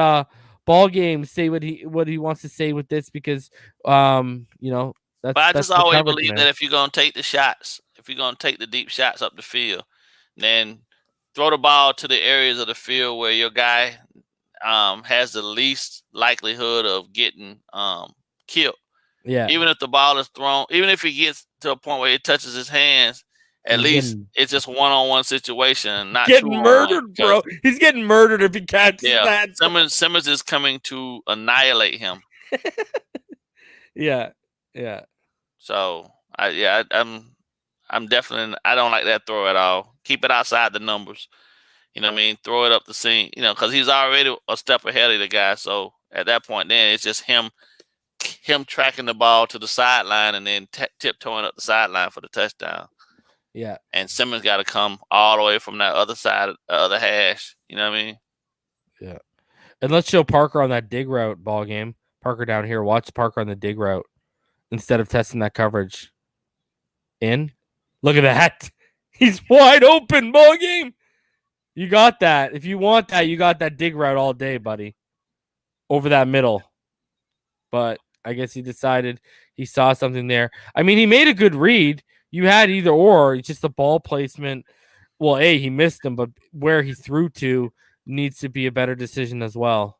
Ballgame say what he wants to say with this because that's. But I just always believe that if you're gonna take the shots, if you're gonna take the deep shots up the field, then throw the ball to the areas of the field where your guy has the least likelihood of getting killed. Yeah. Even if the ball is thrown, even if he gets to a point where it touches his hands, at least it's just one-on-one situation, not getting murdered, bro. He's getting murdered if he catches that. Simmons is coming to annihilate him. Yeah. So I'm definitely, I don't like that throw at all. Keep it outside the numbers. You know what I mean? Throw it up the seam. Because he's already a step ahead of the guy. So at that point, then it's just him tracking the ball to the sideline and then tiptoeing up the sideline for the touchdown. Yeah. And Simmons got to come all the way from that other side, other hash. You know what I mean? Yeah. And let's show Parker on that dig route Ballgame. Parker down here. Watch Parker on the dig route instead of testing that coverage. In. Look at that. He's wide open, Ballgame. You got that. If you want that, you got that dig route all day, buddy. Over that middle. But I guess he decided he saw something there. I mean, he made a good read. You had either or. It's just the ball placement. Well, he missed him, but where he threw to needs to be a better decision as well.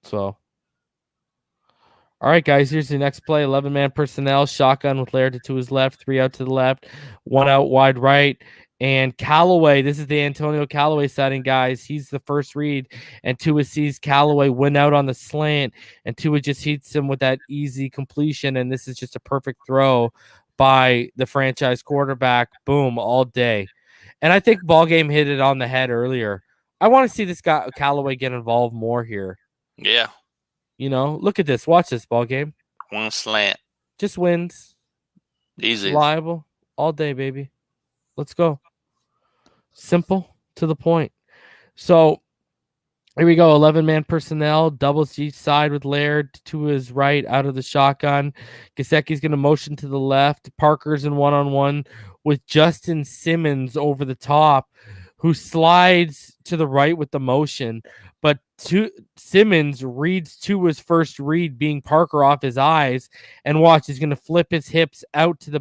So, all right, guys, here's the next play. 11-man personnel, shotgun with Laird to his left, 3 out to the left, 1 out wide right. And Callaway, this is the Antonio Callaway sighting, guys. He's the first read, and Tua sees Callaway win out on the slant, and Tua just hits him with that easy completion, and this is just a perfect throw by the franchise quarterback. Boom, all day. And I think Ballgame hit it on the head earlier. I want to see this guy Callaway get involved more here. Yeah. Look at this. Watch this Ballgame. One slant. Just wins. Easy. Reliable all day, baby. Let's go. Simple to the point. So here we go. 11-man personnel, doubles each side with Laird to his right out of the shotgun. Gesicki's going to motion to the left. Parker's in one-on-one with Justin Simmons over the top, who slides to the right with the motion. But Simmons reads Tua's first read, being Parker off his eyes, and watch, he's going to flip his hips out of the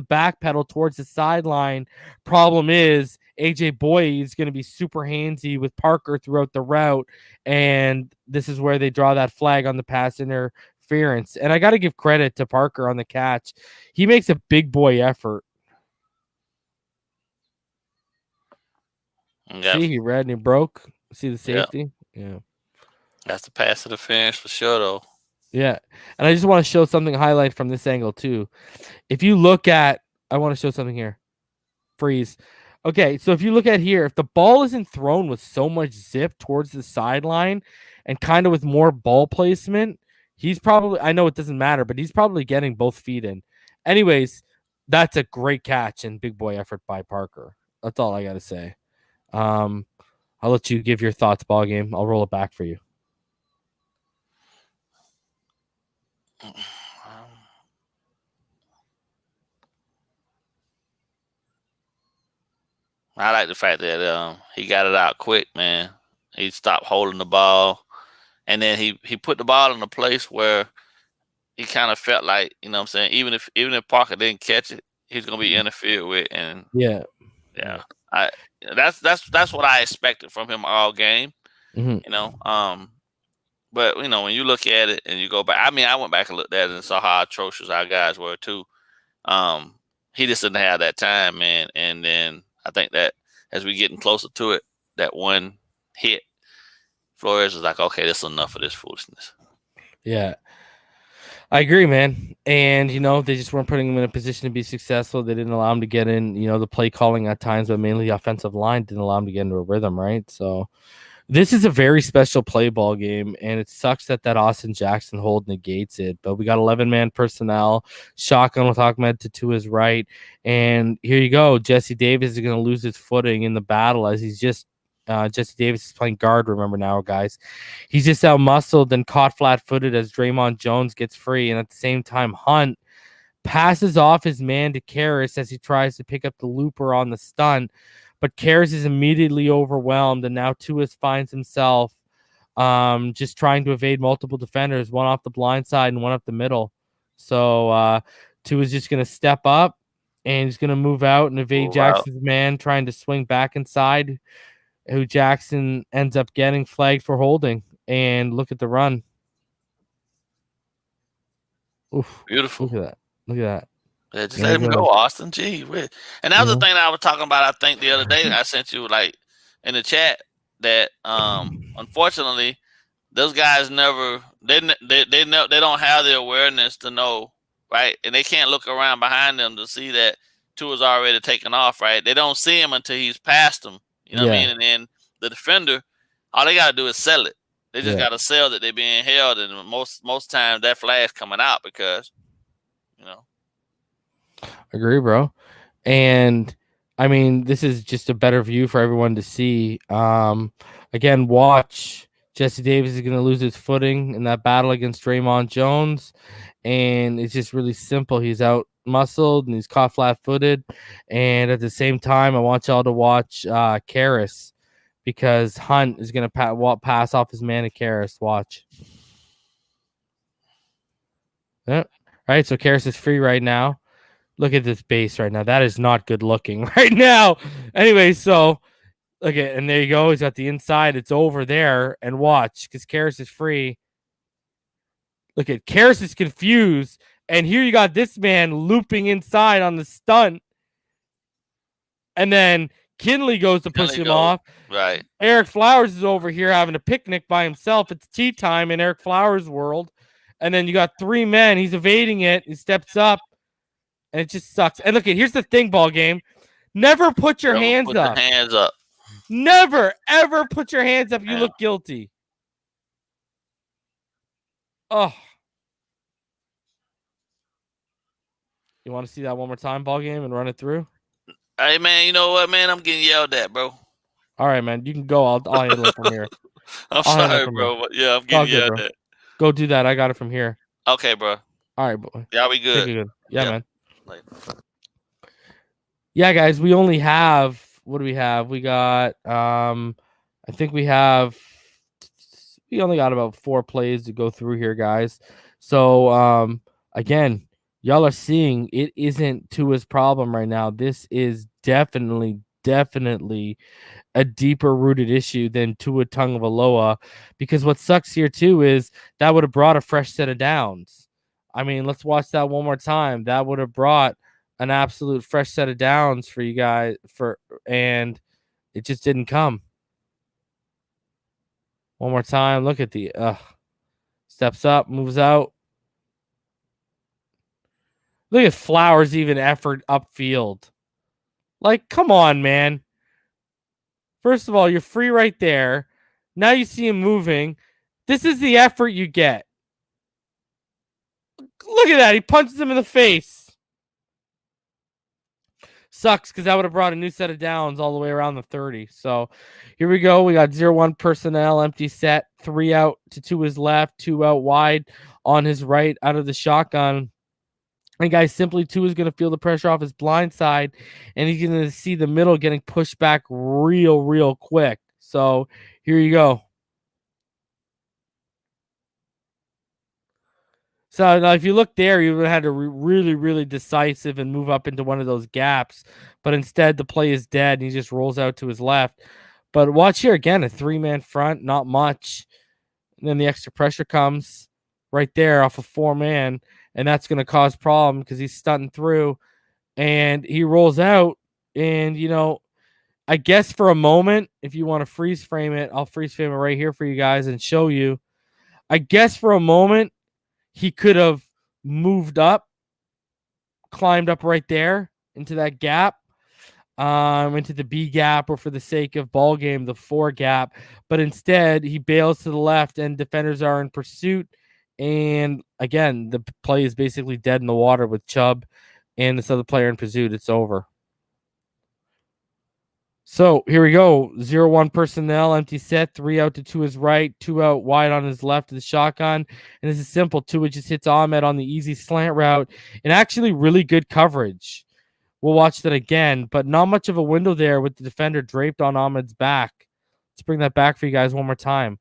back pedal towards the sideline. Problem is, AJ Boye is going to be super handsy with Parker throughout the route, and this is where they draw that flag on the pass interference. And I got to give credit to Parker on the catch. He makes a big boy effort. Yep. See, he read and he broke. See the safety? Yep. Yeah. That's the pass to the finish for sure, though. Yeah. And I just want to show something highlight from this angle, too. If you look at, I want to show something here. Freeze. Okay, so if you look at here, if the ball isn't thrown with so much zip towards the sideline and kind of with more ball placement, he's probably, I know it doesn't matter, but he's probably getting both feet in. Anyways, that's a great catch and big boy effort by Parker. That's all I got to say. I'll let you give your thoughts, Ballgame. I'll roll it back for you. I like the fact that he got it out quick, man. He stopped holding the ball, and then he put the ball in a place where he kind of felt like, you know what I'm saying, even if Parker didn't catch it, he's gonna be interfered with. And yeah. That's what I expected from him all game. Mm-hmm. But when you look at it and you go back, I mean, I went back and looked at it and saw how atrocious our guys were too. He just didn't have that time, man. And then I think that as we getting closer to it, that one hit, Flores was like, okay, this is enough of this foolishness. Yeah. I agree, man. And, they just weren't putting him in a position to be successful. They didn't allow him to get in, the play calling at times, but mainly the offensive line didn't allow him to get into a rhythm, right? So this is a very special play ball game, and it sucks that Austin Jackson hold negates it. But we got 11-man personnel, shotgun with Ahmed to his right, and here you go. Jesse Davis is going to lose his footing in the battle as he's just Jesse Davis is playing guard, remember now, guys. He's just out-muscled and caught flat-footed as Draymond Jones gets free, and at the same time, Hunt passes off his man to Karras as he tries to pick up the looper on the stunt. But Karras is immediately overwhelmed, and now Tua finds himself just trying to evade multiple defenders, one off the blind side and one up the middle. So Tua's just going to step up, and he's going to move out and evade Jackson's man, trying to swing back inside, who Jackson ends up getting flagged for holding. And look at the run. Oof, beautiful. Look at that. Yeah, just let him go, Austin. Gee, and that was the thing that I was talking about. I think the other day I sent you in the chat that unfortunately those guys never they don't have the awareness to know, right? And they can't look around behind them to see that Tua's already taken off, right? They don't see him until he's past them. You know what I mean? And then the defender, all they got to do is sell it. They just got to sell that they're being held, and most times that flag's coming out because, Agree, bro. And I mean, this is just a better view for everyone to see. Again, watch. Jesse Davis is going to lose his footing in that battle against Draymond Jones. And it's just really simple. He's out muscled and he's caught flat-footed. And at the same time, I want y'all to watch Karras, because Hunt is going to pass off his man to Karras. Watch. Yeah. All right, so Karras is free right now. Look at this base right now. That is not good looking right now. Anyway, so okay, and there you go. He's got the inside. It's over there. And watch, because Karras is free. Look at Karras is confused. And here you got this man looping inside on the stunt. And then Kinley goes to push him off. Right. Eric Flowers is over here having a picnic by himself. It's tea time in Eric Flowers' world. And then you got 3 men. He's evading it. He steps up. And it just sucks. And look, here's the thing, ball game. Never put your hands up. Never, ever put your hands up. You look guilty. Oh. You want to see that one more time, ball game, and run it through? Hey, man, you know what, man? I'm getting yelled at, bro. All right, man. You can go. I'll handle it from here. I'm sorry, bro. But yeah, I'm getting yelled at. Go do that. I got it from here. Okay, bro. All right, boy. Yeah, we good. Yeah, man. Later. Yeah, guys, we only have, what do we have? We got, I think we only got about 4 plays to go through here, guys. So, again, y'all are seeing it isn't Tua's problem right now. This is definitely a deeper rooted issue than Tua Tagovailoa, because what sucks here too is that would have brought a fresh set of downs. I mean, let's watch that one more time. That would have brought an absolute fresh set of downs for you guys, and it just didn't come. One more time. Look at the steps up, moves out. Look at Flowers even effort upfield. Like, come on, man. First of all, you're free right there. Now you see him moving. This is the effort you get. Look at that. He punches him in the face. Sucks because that would have brought a new set of downs all the way around the 30. So here we go. We got 0-1 personnel, empty set, 3 out to his left, 2 out wide on his right out of the shotgun. And guys, simply Tua is going to feel the pressure off his blind side, and he's going to see the middle getting pushed back real quick. So here you go. So now if you look there, you would have had to really decisive and move up into one of those gaps. But instead, the play is dead, and he just rolls out to his left. But watch here again, a 3-man front, not much. And then the extra pressure comes right there off of 4-man, and that's going to cause problem because he's stunting through. And he rolls out, and, you know, I guess for a moment, if you want to freeze frame it, I'll freeze frame it right here for you guys and show you. I guess for a moment, he could have moved up, climbed up right there into that gap, into the B gap, or for the sake of ball game, the 4 gap. But instead, he bails to the left, and defenders are in pursuit. And again, the play is basically dead in the water with Chubb and this other player in pursuit. It's over. So here we go. 0-1 personnel, empty set, 3 out to Tua's right, 2 out wide on his left of the shotgun. And this is simple. Tua just hits Ahmed on the easy slant route, and actually really good coverage. We'll watch that again, but not much of a window there with the defender draped on Ahmed's back. Let's bring that back for you guys one more time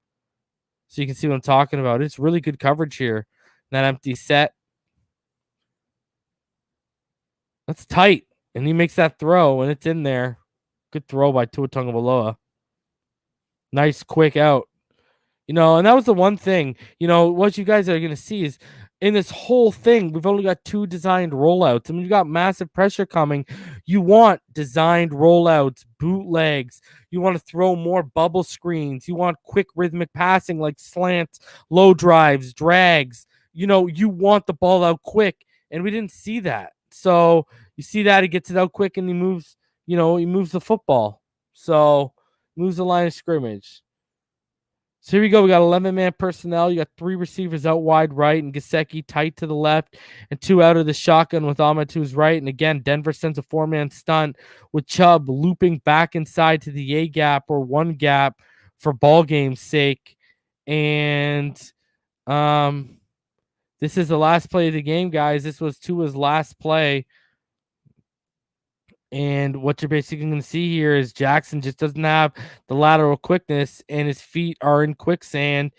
so you can see what I'm talking about. It's really good coverage here. That empty set. That's tight, and he makes that throw, and it's in there. Good throw by Tua Tagovailoa. Nice quick out. You know, and that was the one thing, you know, what you guys are going to see is in this whole thing, we've only got 2 designed rollouts. I mean, you got massive pressure coming. You want designed rollouts, bootlegs. You want to throw more bubble screens. You want quick rhythmic passing like slants, low drives, drags. You know, you want the ball out quick, and we didn't see that. So you see that he gets it out quick, and he moves. You know, he moves the football. So, moves the line of scrimmage. So, here we go. We got 11-man personnel. You got 3 receivers out wide right and Gesicki tight to the left and 2 out of the shotgun with Ahmed to his right. And again, Denver sends a 4-man stunt with Chubb looping back inside to the A gap or 1 gap for ball game's sake. And this is the last play of the game, guys. This was Tua's last play. And what you're basically going to see here is Jackson just doesn't have the lateral quickness, and his feet are in quicksand.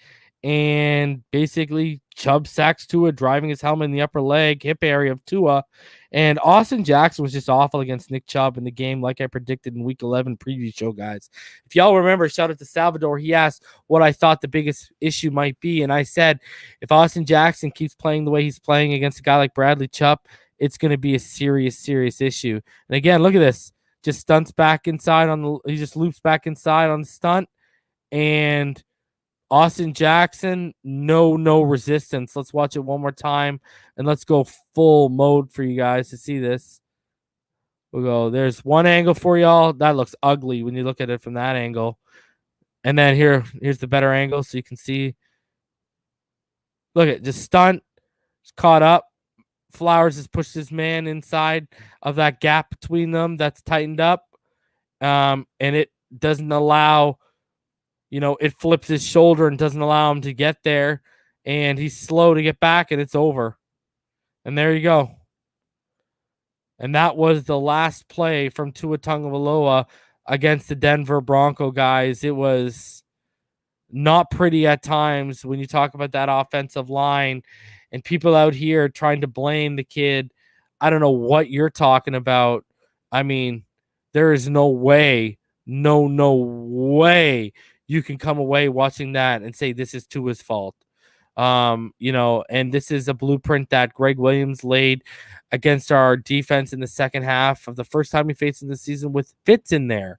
And basically, Chubb sacks Tua, driving his helmet in the upper leg, hip area of Tua. And Austin Jackson was just awful against Nick Chubb in the game, like I predicted in Week 11 preview show, guys. If y'all remember, shout out to Salvador. He asked what I thought the biggest issue might be. And I said, if Austin Jackson keeps playing the way he's playing against a guy like Bradley Chubb, it's going to be a serious issue. And again, look at this. just stunts back inside he just loops back inside on the stunt, and Austin Jackson, no resistance. Let's watch it one more time, and let's go full mode for you guys to see this. We'll go. There's one angle for y'all. That looks ugly when you look at it from that angle. And then here's the better angle so you can see. Look at just stunt. Just caught up. Flowers has pushed his man inside of that gap between them that's tightened up. And it doesn't allow, it flips his shoulder and doesn't allow him to get there. And he's slow to get back, and it's over. And there you go. And that was the last play from Tua Tagovailoa against the Denver Bronco guys. It was not pretty at times when you talk about that offensive line and people out here trying to blame the kid. I don't know what you're talking about. I mean, there is no way you can come away watching that and say this is Tua's fault. And this is a blueprint that Greg Williams laid against our defense in the second half of the first time we faced in the season, with Fitz in there,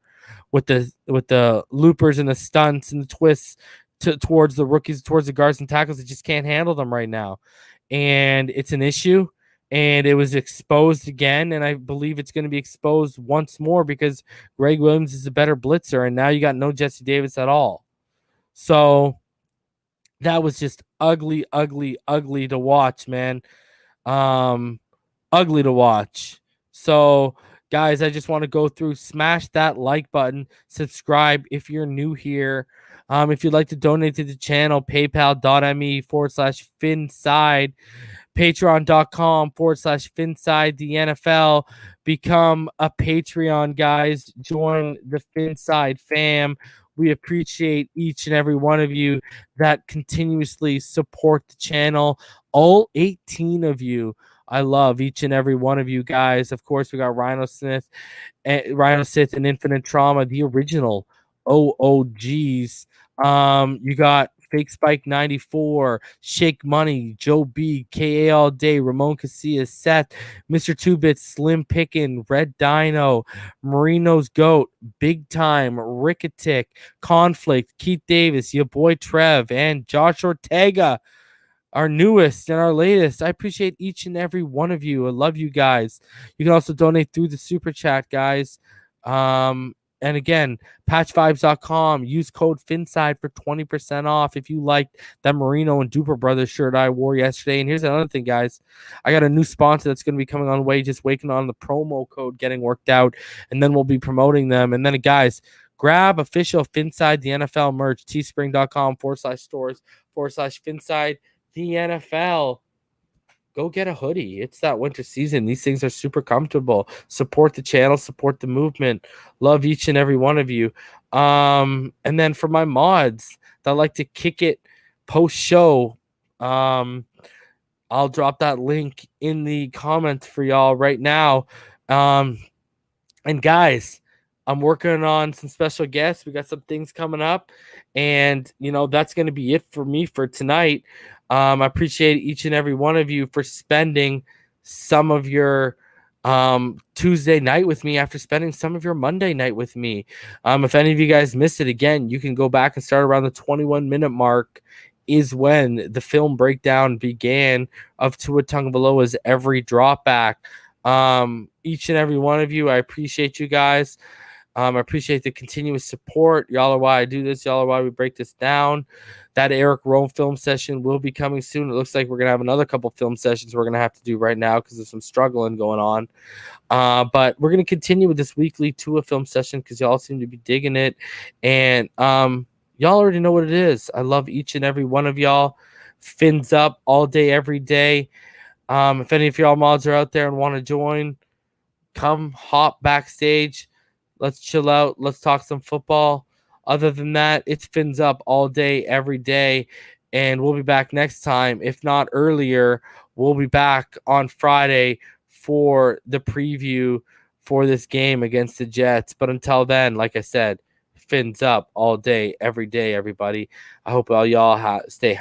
with the loopers and the stunts and the twists towards the rookies, towards the guards and tackles that just can't handle them right now. And it's an issue, and it was exposed again, and I believe it's going to be exposed once more because Greg Williams is a better blitzer, and now you got no Jesse Davis at all. So that was just ugly to watch, man. Ugly to watch. So, guys, I just want to go through, smash that like button, subscribe if you're new here. If you'd like to donate to the channel, paypal.me/Finside, patreon.com/Finside the NFL. Become a Patreon, guys. Join the Finside fam. We appreciate each and every one of you that continuously support the channel. All 18 of you. I love each and every one of you guys. Of course, we got Rhino Sith and Infinite Trauma, the original OOGs. You got Fake Spike 94, Shake Money, Joe B, KA All Day, Ramon Casillas, Seth, Mr. 2-Bit, Slim Pickin, Red Dino, Marino's Goat, Big Time, Ricketic, Conflict, Keith Davis, your boy Trev, and Josh Ortega, our newest and our latest. I appreciate each and every one of you. I love you guys. You can also donate through the super chat, guys. And again, patchvibes.com. Use code FINSIDE for 20% off if you liked that Marino and Duper Brothers shirt I wore yesterday. And here's another thing, guys. I got a new sponsor that's going to be coming on the way, just waiting on the promo code getting worked out, and then we'll be promoting them. And then, guys, grab official Finside the NFL merch, teespring.com/stores/Finside the NFL. Go get a hoodie. It's that winter season. These things are super comfortable. Support the channel, support the movement. Love each and every one of you. And then for my mods that like to kick it post-show, I'll drop that link in the comments for y'all right now. And guys, I'm working on some special guests. We got some things coming up, and that's going to be it for me for tonight. I appreciate each and every one of you for spending some of your Tuesday night with me after spending some of your Monday night with me. If any of you guys missed it, again, you can go back and start around the 21-minute mark is when the film breakdown began of Tua Tagovailoa's every dropback. Each and every one of you, I appreciate you guys. I appreciate the continuous support. Y'all are why I do this. Y'all are why we break this down. That Eric Rowe film session will be coming soon. It looks like we're going to have another couple film sessions we're going to have to do right now because there's some struggling going on. But we're going to continue with this weekly Tua film session because y'all seem to be digging it. And y'all already know what it is. I love each and every one of y'all. Fins up all day, every day. If any of y'all mods are out there and want to join, come hop backstage. Let's chill out. Let's talk some football. Other than that, it's Fins up all day, every day. And we'll be back next time. If not earlier, we'll be back on Friday for the preview for this game against the Jets. But until then, like I said, Fins up all day, every day, everybody. I hope all y'all stay happy.